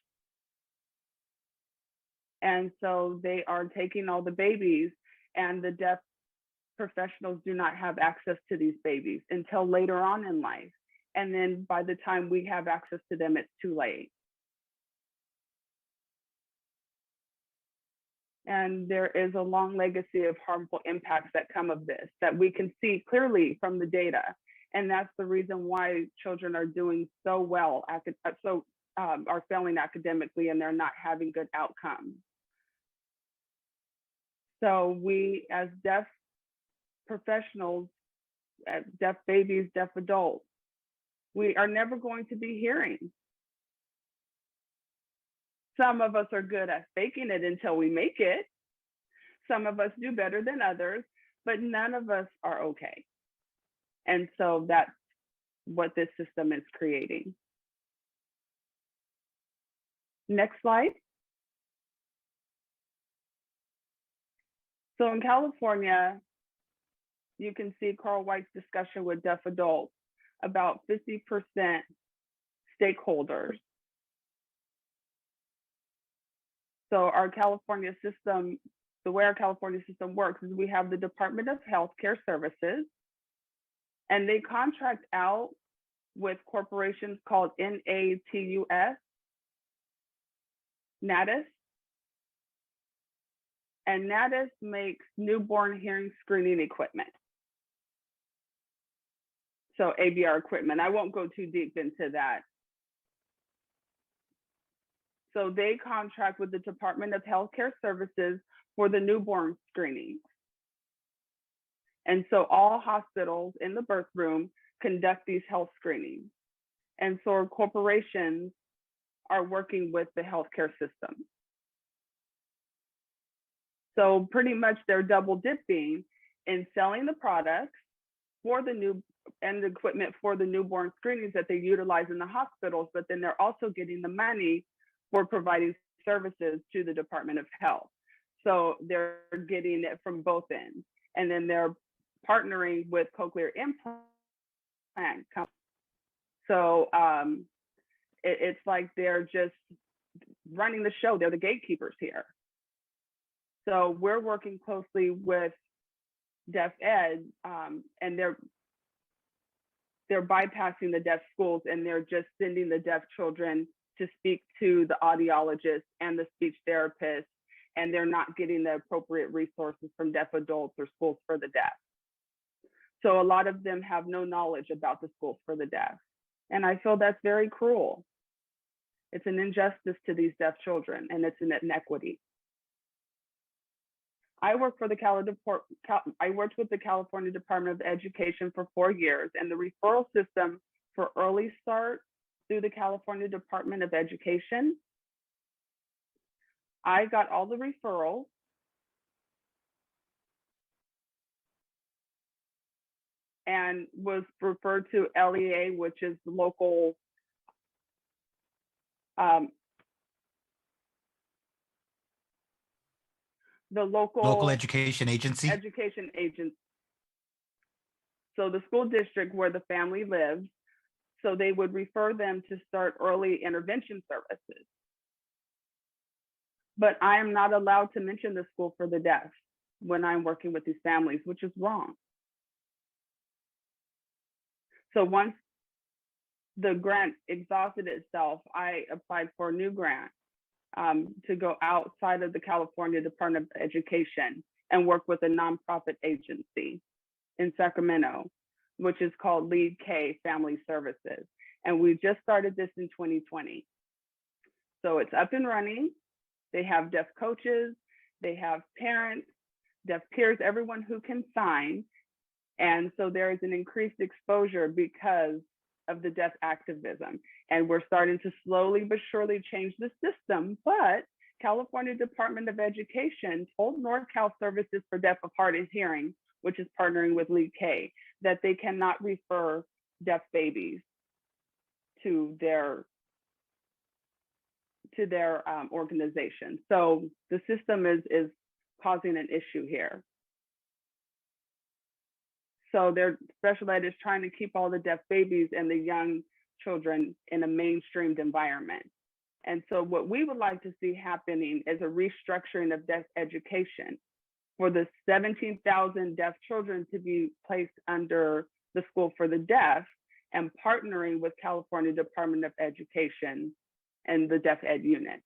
And so they are taking all the babies, and the deaf professionals do not have access to these babies until later on in life. And then by the time we have access to them, it's too late. And there is a long legacy of harmful impacts that come of this that we can see clearly from the data. And that's the reason why children are doing so well, are failing academically, and they're not having good outcomes. So we, as deaf professionals, deaf babies, deaf adults, we are never going to be hearing. Some of us are good at faking it until we make it. Some of us do better than others, but none of us are okay. And so that's what this system is creating. Next slide. So in California, you can see Carl White's discussion with deaf adults, about 50% stakeholders. So our California system, the way our California system works is we have the Department of Healthcare Services, and they contract out with corporations called NATUS, NATUS. And NATUS makes newborn hearing screening equipment. So ABR equipment. I won't go too deep into that. So they contract with the Department of Healthcare Services for the newborn screening. And so all hospitals in the birth room conduct these health screenings. And so corporations are working with the healthcare system. So pretty much they're double dipping in selling the products for the and the equipment for the newborn screenings that they utilize in the hospitals, but then they're also getting the money for providing services to the Department of Health. So they're getting it from both ends. And then they're partnering with cochlear implant companies. So it's like they're just running the show. They're the gatekeepers here. So we're working closely with Deaf Ed, and they're bypassing the deaf schools, and they're just sending the deaf children to speak to the audiologist and the speech therapist, and they're not getting the appropriate resources from deaf adults or schools for the deaf. So a lot of them have no knowledge about the schools for the deaf. And I feel that's very cruel. It's an injustice to these deaf children, and it's an inequity. I worked with the California Department of Education for 4 years, and the referral system for Early Start through the California Department of Education, I got all the referrals. And was referred to LEA, which is the local Local education agency. Education agency. So the school district where the family lives, so they would refer them to start early intervention services. But I am not allowed to mention the school for the deaf when I'm working with these families, which is wrong. So once the grant exhausted itself, I applied for a new grant to go outside of the California Department of Education and work with a nonprofit agency in Sacramento, which is called Lead K Family Services. And we just started this in 2020. So it's up and running. They have deaf coaches, they have parents, deaf peers, everyone who can sign. And so there is an increased exposure because of the deaf activism. And we're starting to slowly but surely change the system. But California Department of Education told NorCal Services for Deaf of Hard of Hearing, which is partnering with Lead K, that they cannot refer deaf babies to their organization. So the system is causing an issue here. So their special ed is trying to keep all the deaf babies and the young children in a mainstreamed environment. And so what we would like to see happening is a restructuring of deaf education for the 17,000 deaf children to be placed under the School for the Deaf and partnering with California Department of Education and the Deaf Ed unit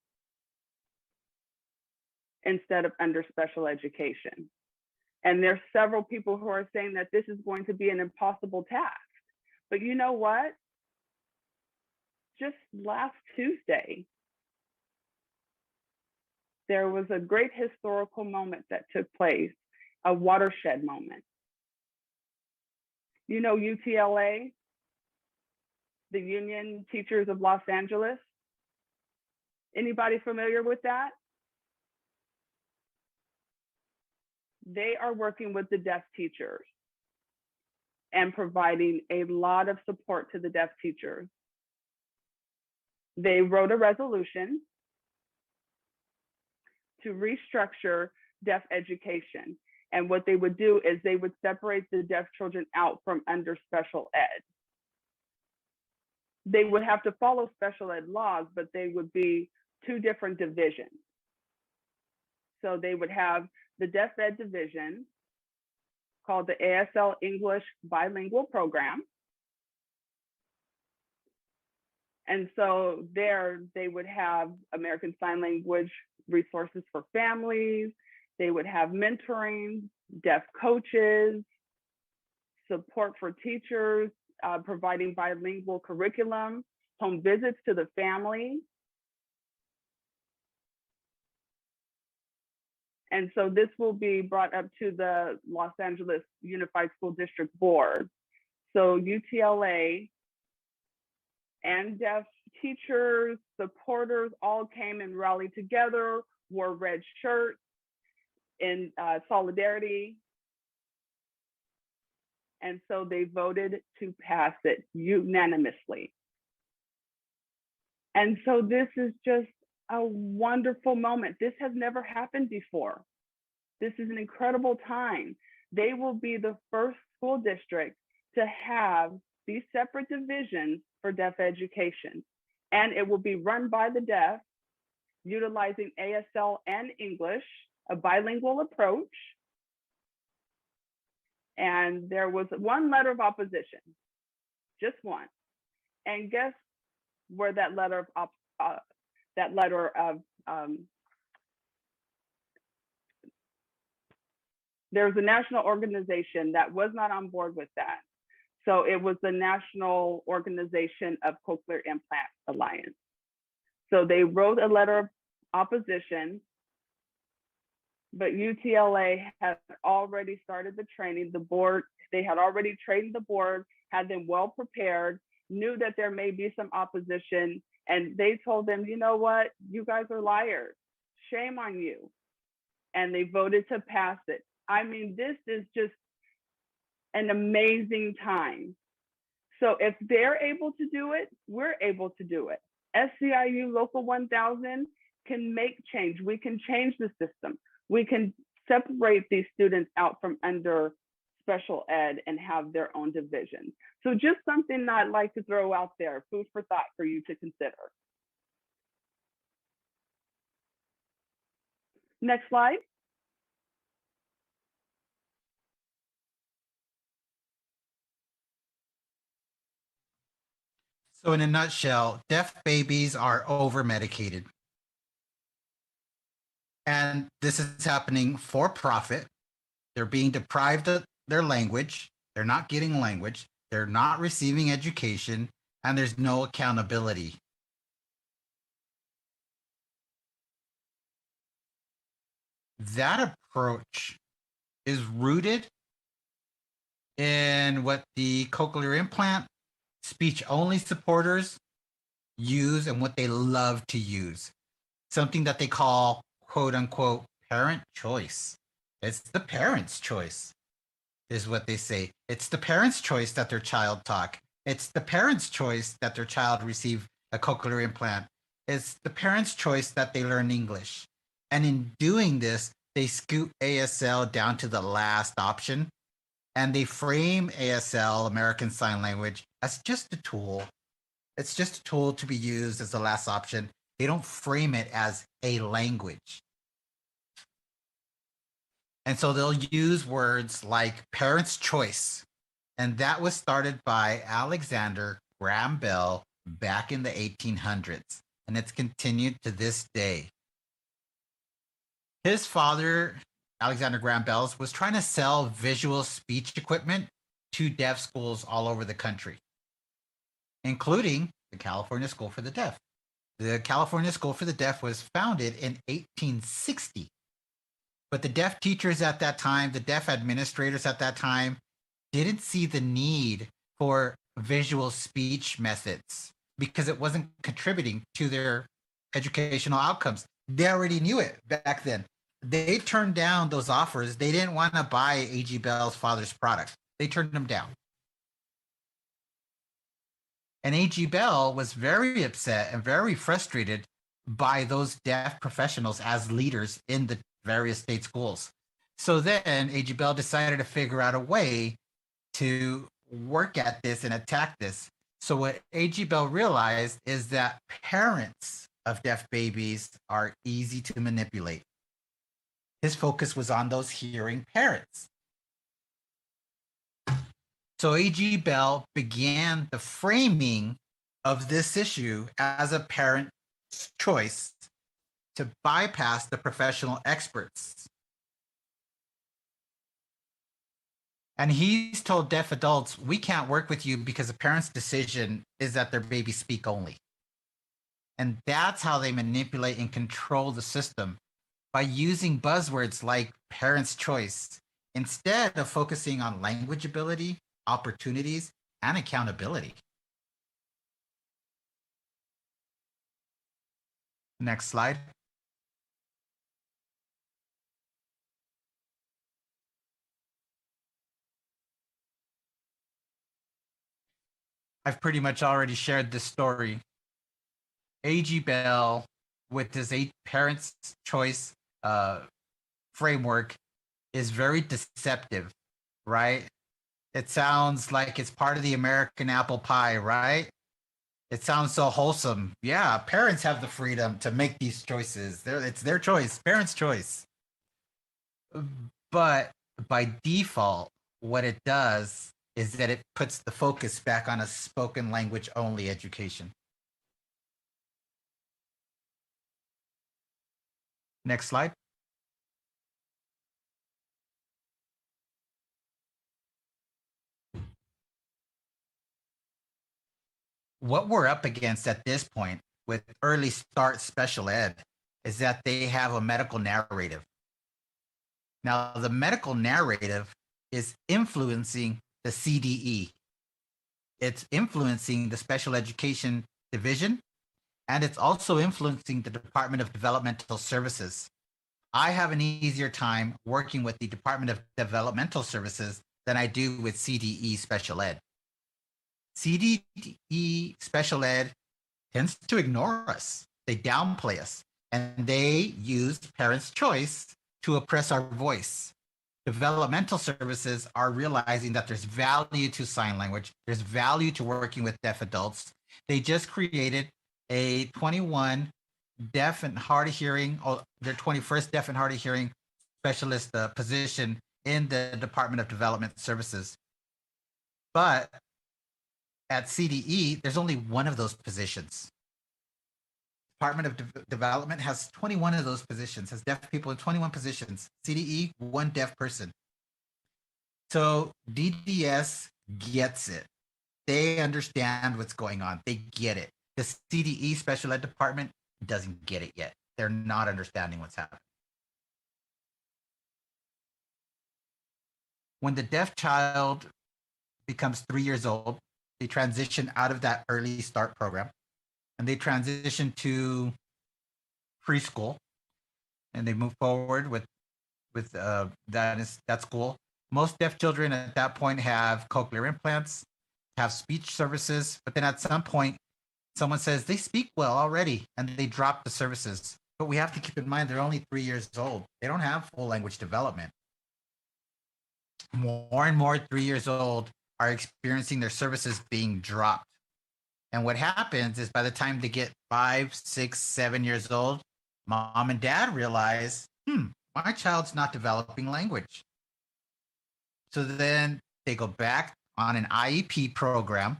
instead of under special education. And there's several people who are saying that this is going to be an impossible task. But you know what? Just last Tuesday, there was a great historical moment that took place, a watershed moment. You know UTLA, the Union Teachers of Los Angeles? Anybody familiar with that? They are working with the deaf teachers and providing a lot of support to the deaf teachers. They wrote a resolution to restructure deaf education. And what they would do is they would separate the deaf children out from under special ed. They would have to follow special ed laws, but they would be two different divisions. So they would have the deaf ed division called the ASL English Bilingual Program. And so there they would have American Sign Language resources for families. They would have mentoring, deaf coaches, support for teachers, providing bilingual curriculum, home visits to the family. And so this will be brought up to the Los Angeles Unified School District Board. So UTLA and deaf teachers, supporters all came and rallied together, wore red shirts in solidarity. And so they voted to pass it unanimously. And so this is just a wonderful moment. This has never happened before. This is an incredible time. They will be the first school district to have these separate divisions for deaf education. And it will be run by the deaf, utilizing ASL and English, a bilingual approach. And there was one letter of opposition, just one. And guess where that letter of there's a national organization that was not on board with that. So it was the National Organization of Cochlear Implant Alliance. So they wrote a letter of opposition but UTLA had already started the training. The board, they had already trained the board, had them well prepared, knew that there may be some opposition, and they told them, you know what, you guys are liars. Shame on you. And they voted to pass it. I mean, this is just an amazing time. So if they're able to do it, we're able to do it. SCIU Local 1000 can make change. We can change the system. We can separate these students out from under special ed and have their own division. So just something I'd like to throw out there, food for thought for you to consider. Next slide. So in a nutshell, deaf babies are over medicated. And this is happening for profit. They're being deprived of their language. They're not getting language. They're not receiving education, and there's no accountability. That approach is rooted in what the cochlear implant speech only supporters use and what they love to use. Something that they call, quote unquote, parent choice. It's the parent's choice, is what they say. It's the parent's choice that their child talk. It's the parent's choice that their child receive a cochlear implant. It's the parent's choice that they learn English. And in doing this, they scoot ASL down to the last option, and they frame ASL, American Sign Language, as just a tool. It's just a tool to be used as the last option. They don't frame it as a language. And so they'll use words like parent's choice. And that was started by Alexander Graham Bell back in the 1800s. And it's continued to this day. His father, Alexander Graham Bell, was trying to sell visual speech equipment to deaf schools all over the country, including the California School for the Deaf. The California School for the Deaf was founded in 1860. But the deaf teachers at that time, the deaf administrators at that time, didn't see the need for visual speech methods because it wasn't contributing to their educational outcomes. They already knew it back then. They turned down those offers. They didn't want to buy A.G. Bell's father's product. They turned them down. And A.G. Bell was very upset and very frustrated by those deaf professionals as leaders in the various state schools. So then A.G. Bell decided to figure out a way to work at this and attack this. So what A.G. Bell realized is that parents of deaf babies are easy to manipulate. His focus was on those hearing parents. So A.G. Bell began the framing of this issue as a parent's choice to bypass the professional experts. And he's told deaf adults, we can't work with you because the parent's decision is that their babies speak only. And that's how they manipulate and control the system, by using buzzwords like parent's choice instead of focusing on language ability, opportunities, and accountability. Next slide. I've pretty much already shared this story. A.G. Bell, with his parents' choice framework, is very deceptive, right? It sounds like it's part of the American apple pie, right? It sounds so wholesome. Yeah, parents have the freedom to make these choices. It's their choice, parents' choice. But by default, what it does is that it puts the focus back on a spoken language only education. Next slide. What we're up against at this point with early start special ed is that they have a medical narrative. Now, the medical narrative is influencing the CDE. It's influencing the special education division, and it's also influencing the Department of Developmental Services. I have an easier time working with the Department of Developmental Services than I do with CDE special ed. CDE special ed tends to ignore us. They downplay us, and they use parents' choice to oppress our voice. Developmental services are realizing that there's value to sign language, there's value to working with deaf adults. They just created a 21 deaf and hard of hearing, or their 21st deaf and hard of hearing specialist position in the Department of Development Services. But at CDE, there's only one of those positions. Department of Development has 21 of those positions, has deaf people in 21 positions. CDE, one deaf person. So DDS gets it. They understand what's going on. They get it. The CDE special ed department doesn't get it yet. They're not understanding what's happening. When the deaf child becomes 3 years old, they transition out of that early start program and they transition to preschool, and they move forward with that school. Most deaf children at that point have cochlear implants, have speech services, but then at some point, someone says they speak well already, and they drop the services. But we have to keep in mind they're only 3 years old. They don't have full language development. More and more 3 years old are experiencing their services being dropped. And what happens is by the time they get 5, 6, 7 years old, mom and dad realize, my child's not developing language. So then they go back on an IEP program,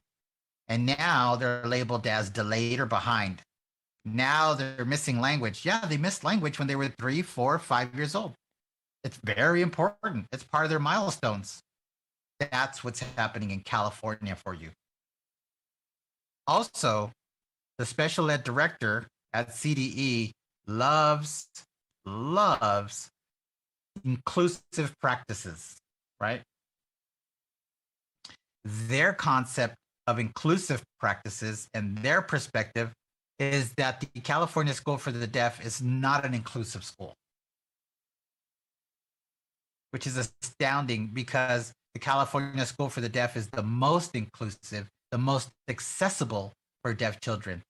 and now they're labeled as delayed or behind. Now they're missing language. Yeah, they missed language when they were 3, 4, 5 years old. It's very important. It's part of their milestones. That's what's happening in California for you. Also, the special ed director at CDE loves inclusive practices, right? Their concept of inclusive practices and their perspective is that the California School for the Deaf is not an inclusive school, which is astounding because the California School for the Deaf is the most inclusive, the most accessible for deaf children.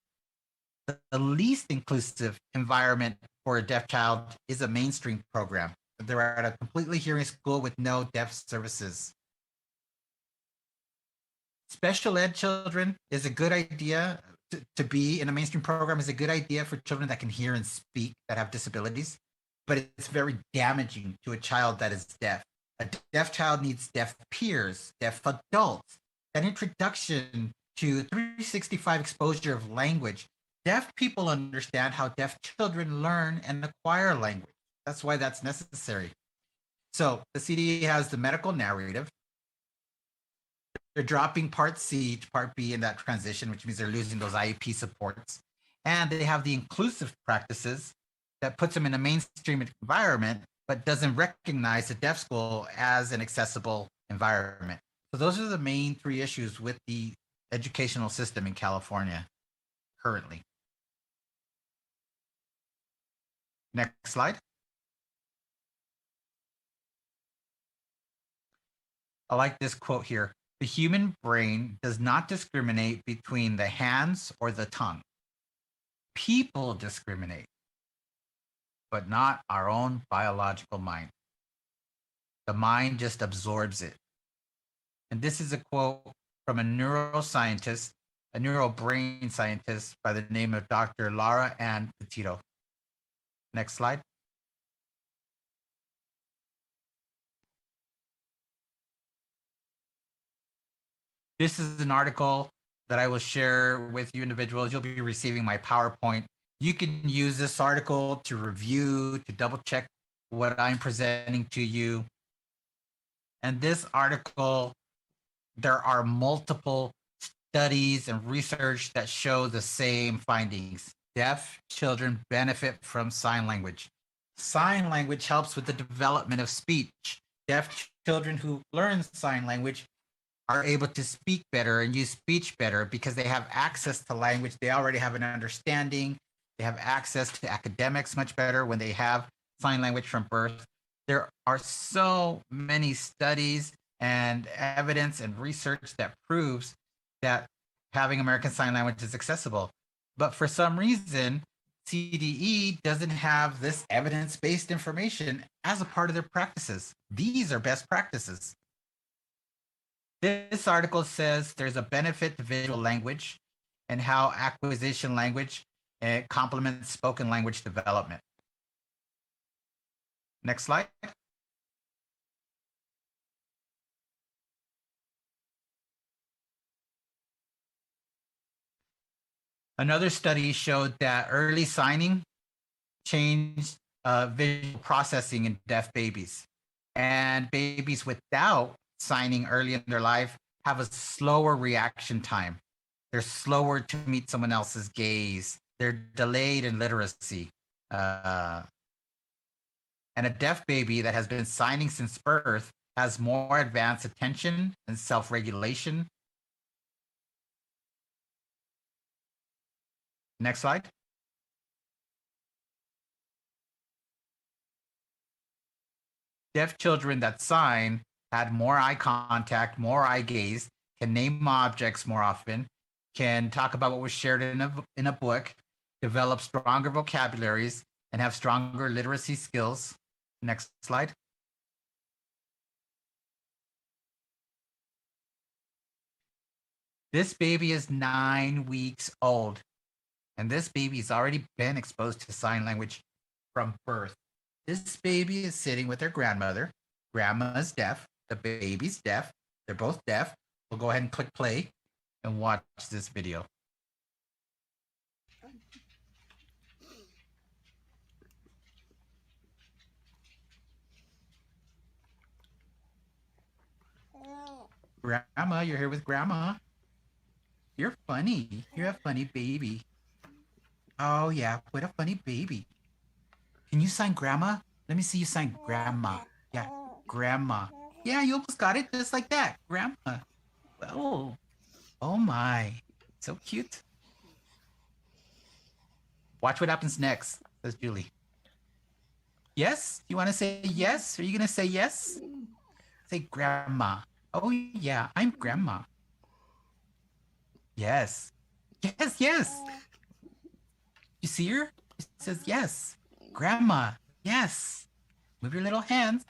The least inclusive environment for a deaf child is a mainstream program. They're at a completely hearing school with no deaf services. Special ed children is a good idea to be in a mainstream program, is a good idea for children that can hear and speak, that have disabilities, but it's very damaging to a child that is deaf. A deaf child needs deaf peers, deaf adults, that introduction to 365 exposure of language. Deaf people understand how deaf children learn and acquire language. That's why that's necessary. So the CDE has the medical narrative. They're dropping Part C to Part B in that transition, which means they're losing those IEP supports. And they have the inclusive practices that puts them in a mainstream environment, but doesn't recognize the deaf school as an accessible environment. So those are the main 3 issues with the educational system in California currently. Next slide. I like this quote here. The human brain does not discriminate between the hands or the tongue. People discriminate, but not our own biological mind. The mind just absorbs it. And this is a quote from a neuroscientist, a neurobrain scientist by the name of Dr. Laura Ann Petito. Next slide. This is an article that I will share with you individuals. You'll be receiving my PowerPoint. You can use this article to review, to double check what I'm presenting to you. And this article, there are multiple studies and research that show the same findings. Deaf children benefit from sign language. Sign language helps with the development of speech. Deaf children who learn sign language are able to speak better and use speech better because they have access to language. They already have an understanding. They have access to academics much better when they have sign language from birth. There are so many studies and evidence and research that proves that having American Sign Language is accessible. But for some reason, CDE doesn't have this evidence-based information as a part of their practices. These are best practices. This article says there's a benefit to visual language and how acquisition language complements spoken language development. Next slide. Another study showed that early signing changed visual processing in deaf babies. And babies without signing early in their life have a slower reaction time. They're slower to meet someone else's gaze. They're delayed in literacy. And a deaf baby that has been signing since birth has more advanced attention and self-regulation. Next slide. Deaf children that sign had more eye contact, more eye gaze, can name objects more often, can talk about what was shared in a book, develop stronger vocabularies, and have stronger literacy skills. Next slide. This baby is 9 weeks old, and this baby's already been exposed to sign language from birth. This baby is sitting with her grandmother. Grandma's deaf, the baby's deaf. They're both deaf. We'll go ahead and click play and watch this video. Grandma, you're here with Grandma. You're funny. You're a funny baby. Oh yeah, what a funny baby. Can you sign Grandma? Let me see you sign Grandma. Yeah, Grandma. Yeah, you almost got it just like that. Grandma. Oh, oh my. So cute. Watch what happens next, says Julie. Yes? You want to say yes? Are you going to say yes? Say Grandma. Oh yeah, I'm Grandma. Yes. Yes, yes. You see her? It says yes. Grandma, yes. Move your little hands.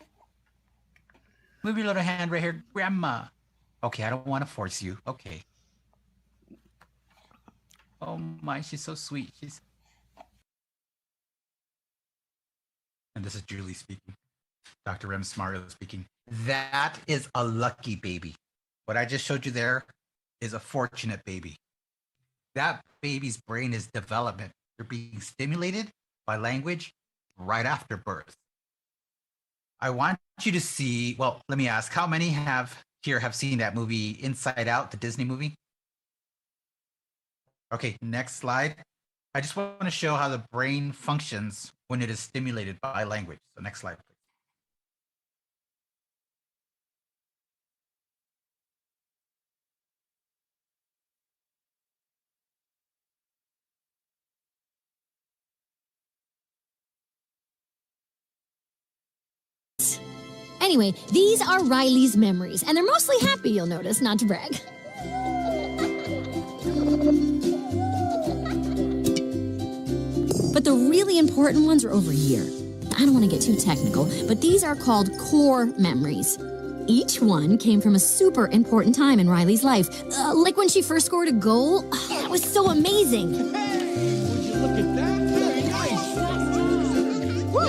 Move your little hand right here, Grandma. Okay, I don't want to force you. Okay. Oh my, she's so sweet. And this is Julie speaking. Dr. Rems-Smario speaking. That is a lucky baby. What I just showed you there is a fortunate baby. That baby's brain is development. They're being stimulated by language right after birth. I want you to see, well, let me ask, how many have seen that movie Inside Out, the Disney movie? Okay, next slide. I just want to show how the brain functions when it is stimulated by language. So next slide, please. Anyway, these are Riley's memories, and they're mostly happy, you'll notice, not to brag. But the really important ones are over here. I don't want to get too technical, but these are called core memories. Each one came from a super important time in Riley's life, like when she first scored a goal. Oh, that was so amazing. Hey, would you look at that? Very nice. Woo!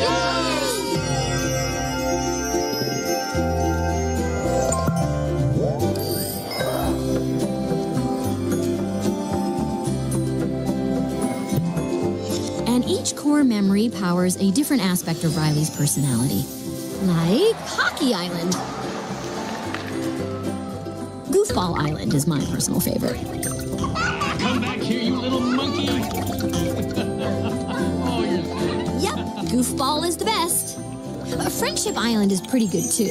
And each core memory powers a different aspect of Riley's personality, like Hockey Island. Goofball Island is my personal favorite. Come back here, you little monkey. Oh, you're so... Yep, Goofball is the best. Friendship Island is pretty good, too.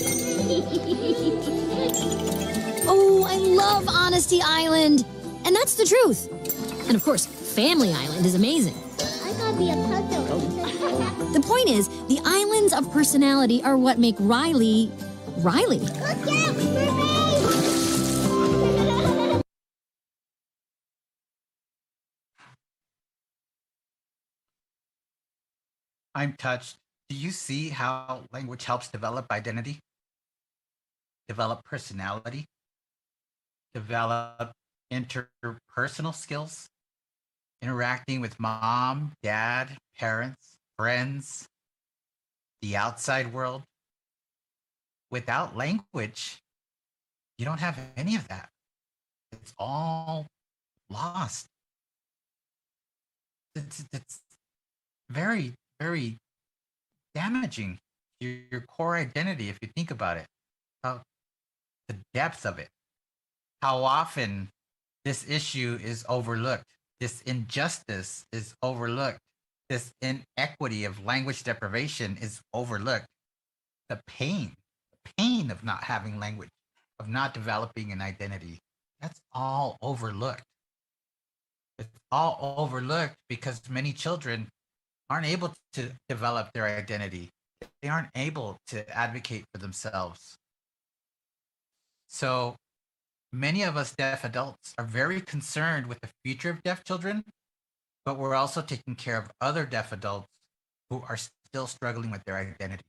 Oh, I love Honesty Island. And that's the truth. And of course, Family Island is amazing. I gotta be a puzzle. The point is, the islands of personality are what make Riley, Riley. Look out for me! I'm touched. Do you see how language helps develop identity, develop personality, develop interpersonal skills, interacting with mom, dad, parents, friends, the outside world? Without language, you don't have any of that. It's all lost. It's very, very damaging to your core identity if you think about it. How the depth of it. How often this issue is overlooked. This injustice is overlooked. This inequity of language deprivation is overlooked. The pain of not having language, of not developing an identity, that's all overlooked. It's all overlooked because many children aren't able to develop their identity. They aren't able to advocate for themselves. So many of us deaf adults are very concerned with the future of deaf children, but we're also taking care of other deaf adults who are still struggling with their identity.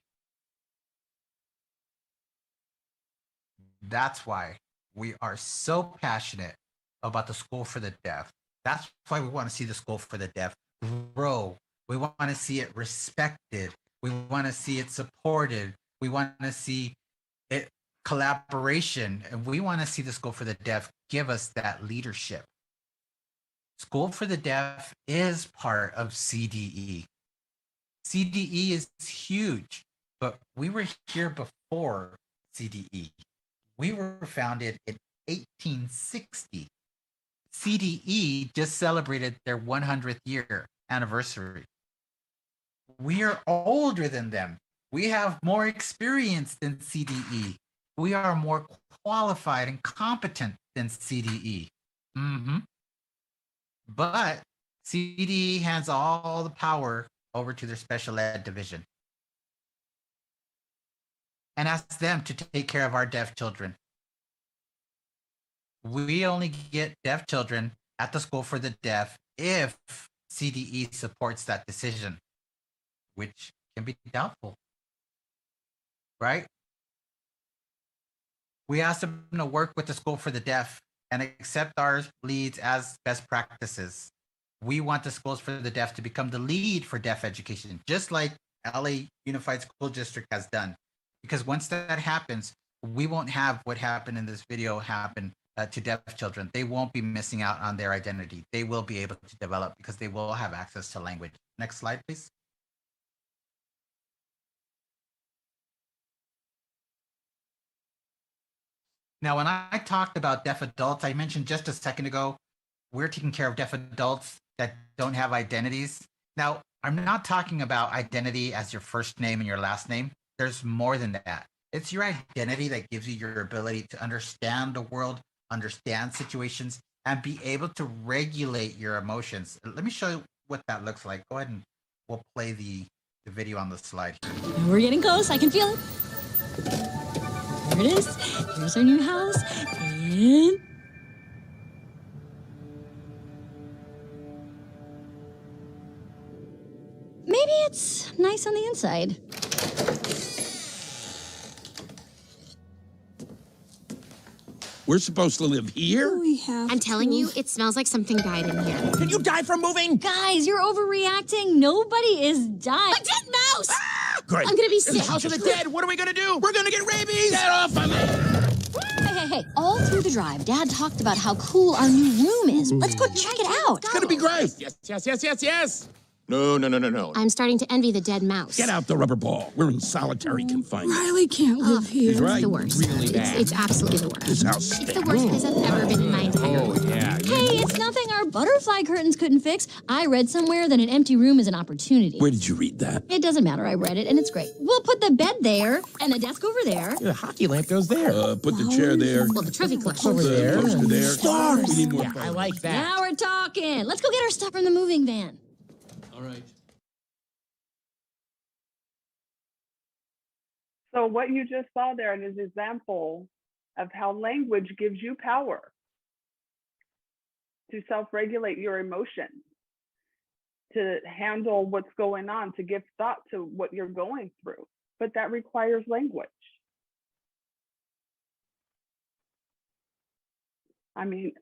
That's why we are so passionate about the School for the Deaf. That's why we want to see the School for the Deaf grow. We want to see it respected. We want to see it supported. We want to see it collaboration. And we want to see the School for the Deaf give us that leadership. School for the Deaf is part of CDE. CDE is huge, but we were here before CDE. We were founded in 1860. CDE just celebrated their 100th year anniversary. We are older than them. We have more experience than CDE. We are more qualified and competent than CDE. But CDE hands all the power over to their special ed division and asks them to take care of our deaf children. We only get deaf children at the School for the Deaf if CDE supports that decision, which can be doubtful, right? We asked them to work with the School for the Deaf and accept our leads as best practices. We want the Schools for the Deaf to become the lead for deaf education, just like LA Unified School District has done. Because once that happens, we won't have what happened in this video happen to deaf children. They won't be missing out on their identity. They will be able to develop because they will have access to language. Next slide, please. Now, when I talked about deaf adults, I mentioned just a second ago, we're taking care of deaf adults that don't have identities. Now, I'm not talking about identity as your first name and your last name. There's more than that. It's your identity that gives you your ability to understand the world, understand situations, and be able to regulate your emotions. Let me show you what that looks like. Go ahead and we'll play the video on the slide. We're getting close. I can feel it. Here it is. Here's our new house. And maybe it's nice on the inside. We're supposed to live here? I'm telling you, it smells like something died in here. Did you die from moving? Guys, you're overreacting. Nobody is dying. A dead mouse! Great. I'm gonna be It's sick. the house of the dead. What are we gonna do? We're gonna get rabies. Get off of me. Hey. All through the drive, Dad talked about how cool our new room is. Let's go check it out. It's gonna be great. Yes. No. I'm starting to envy the dead mouse. Get out the rubber ball. We're in solitary confinement. Riley can't live here. He's right. It's the worst. Really bad. It's absolutely the worst. This house It's stinks. the worst place I've ever been in my entire life. Oh, yeah. Hey, it's nothing our butterfly curtains couldn't fix. I read somewhere that an empty room is an opportunity. Where did you read that? It doesn't matter. I read it, and it's great. We'll put the bed there, and the desk over there. The hockey lamp goes there. Put the chair there. Well, the trophy collection. Over there. Poster there. Stars. We need more Yeah, I photos. like that. Now we're talking. Let's go get our stuff from the moving van. All right. So what you just saw there is an example of how language gives you power to self-regulate your emotions, to handle what's going on, to give thought to what you're going through. But that requires language. I mean,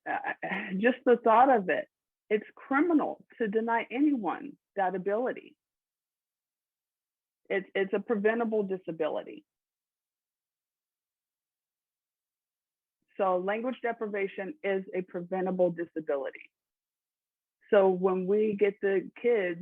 just the thought of it, it's criminal to deny anyone that ability. It's a preventable disability. So language deprivation is a preventable disability. So when we get the kids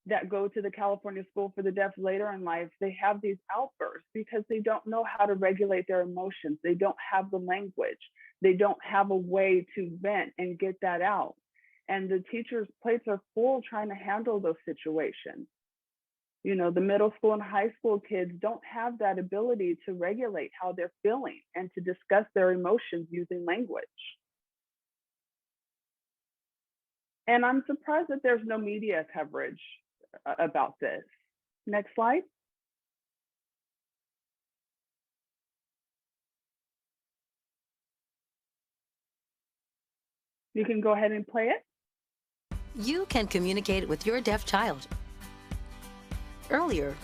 that go to the California School for the Deaf later in life, they have these outbursts because they don't know how to regulate their emotions. They don't have the language. They don't have a way to vent and get that out. And the teachers' plates are full trying to handle those situations. You know, the middle school and high school kids don't have that ability to regulate how they're feeling and to discuss their emotions using language. And I'm surprised that there's no media coverage about this. Next slide. You can go ahead and play it. You can communicate with your deaf child. Earlier,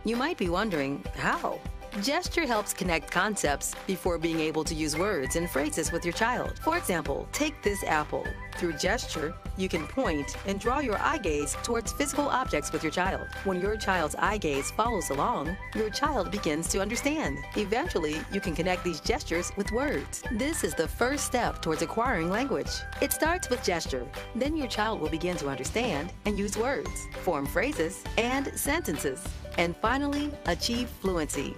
you might be wondering how. Gesture helps connect concepts before being able to use words and phrases with your child. For example, take this apple. Through gesture, you can point and draw your eye gaze towards physical objects with your child. When your child's eye gaze follows along, your child begins to understand. Eventually, you can connect these gestures with words. This is the first step towards acquiring language. It starts with gesture. Then your child will begin to understand and use words, form phrases, and sentences, and finally, achieve fluency.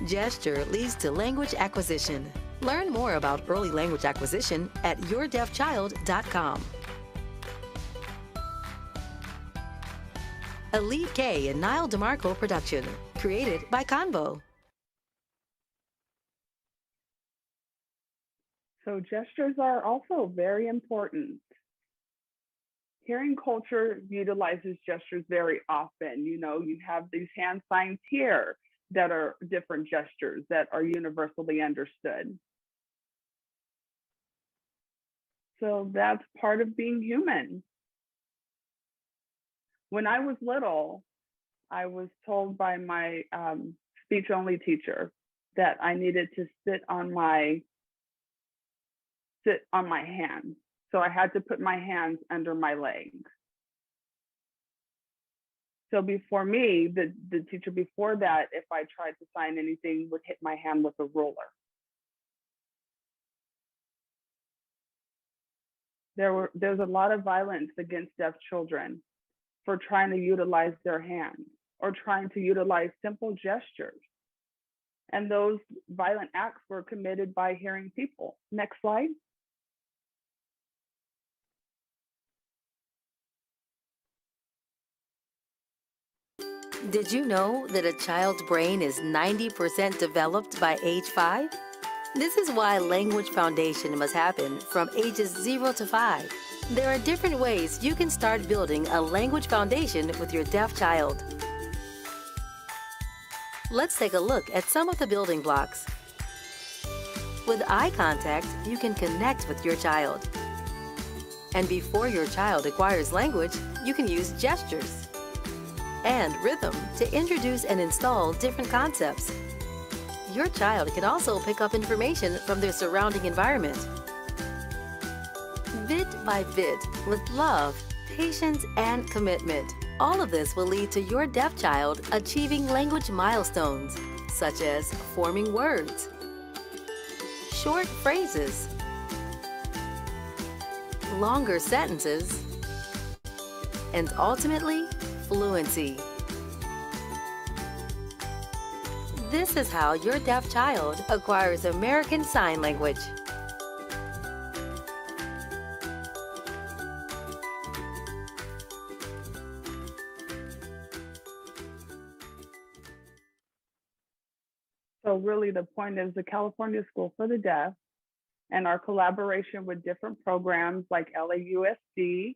Gesture leads to language acquisition. Learn more about early language acquisition at yourdeafchild.com. A Lead K and Niall DeMarco production, created by Convo. So gestures are also very important. Hearing culture utilizes gestures very often. You know, you have these hand signs here that are different gestures that are universally understood. So that's part of being human. When I was little, I was told by my speech-only teacher that I needed to sit on my hands. So I had to put my hands under my legs. So before me, the teacher before that, if I tried to sign anything, would hit my hand with a ruler. There's a lot of violence against deaf children for trying to utilize their hands or trying to utilize simple gestures. And those violent acts were committed by hearing people. Next slide. Did you know that a child's brain is 90% developed by age 5? This is why language foundation must happen from ages 0 to 5. There are different ways you can start building a language foundation with your deaf child. Let's take a look at some of the building blocks. With eye contact, you can connect with your child. And before your child acquires language, you can use gestures and rhythm to introduce and install different concepts. Your child can also pick up information from their surrounding environment. Bit by bit, with love, patience, and commitment. All of this will lead to your deaf child achieving language milestones, such as forming words, short phrases, longer sentences, and ultimately, fluency. This is how your deaf child acquires American Sign Language. So really the point is the California School for the Deaf and our collaboration with different programs like LAUSD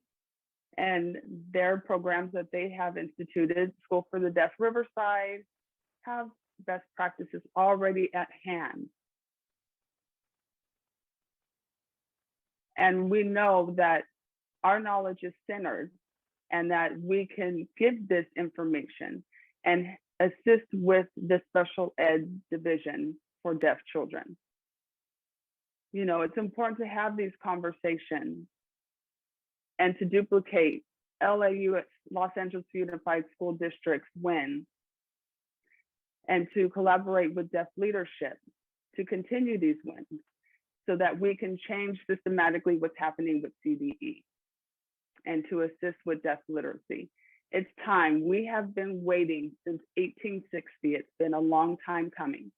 and their programs that they have instituted, School for the Deaf Riverside, have best practices already at hand. And we know that our knowledge is centered and that we can give this information and assist with the special ed division for deaf children. You know, it's important to have these conversations and to duplicate LAU, Los Angeles Unified School District's win, and to collaborate with deaf leadership to continue these wins so that we can change systematically what's happening with CDE and to assist with deaf literacy. It's time. We have been waiting since 1860. It's been a long time coming.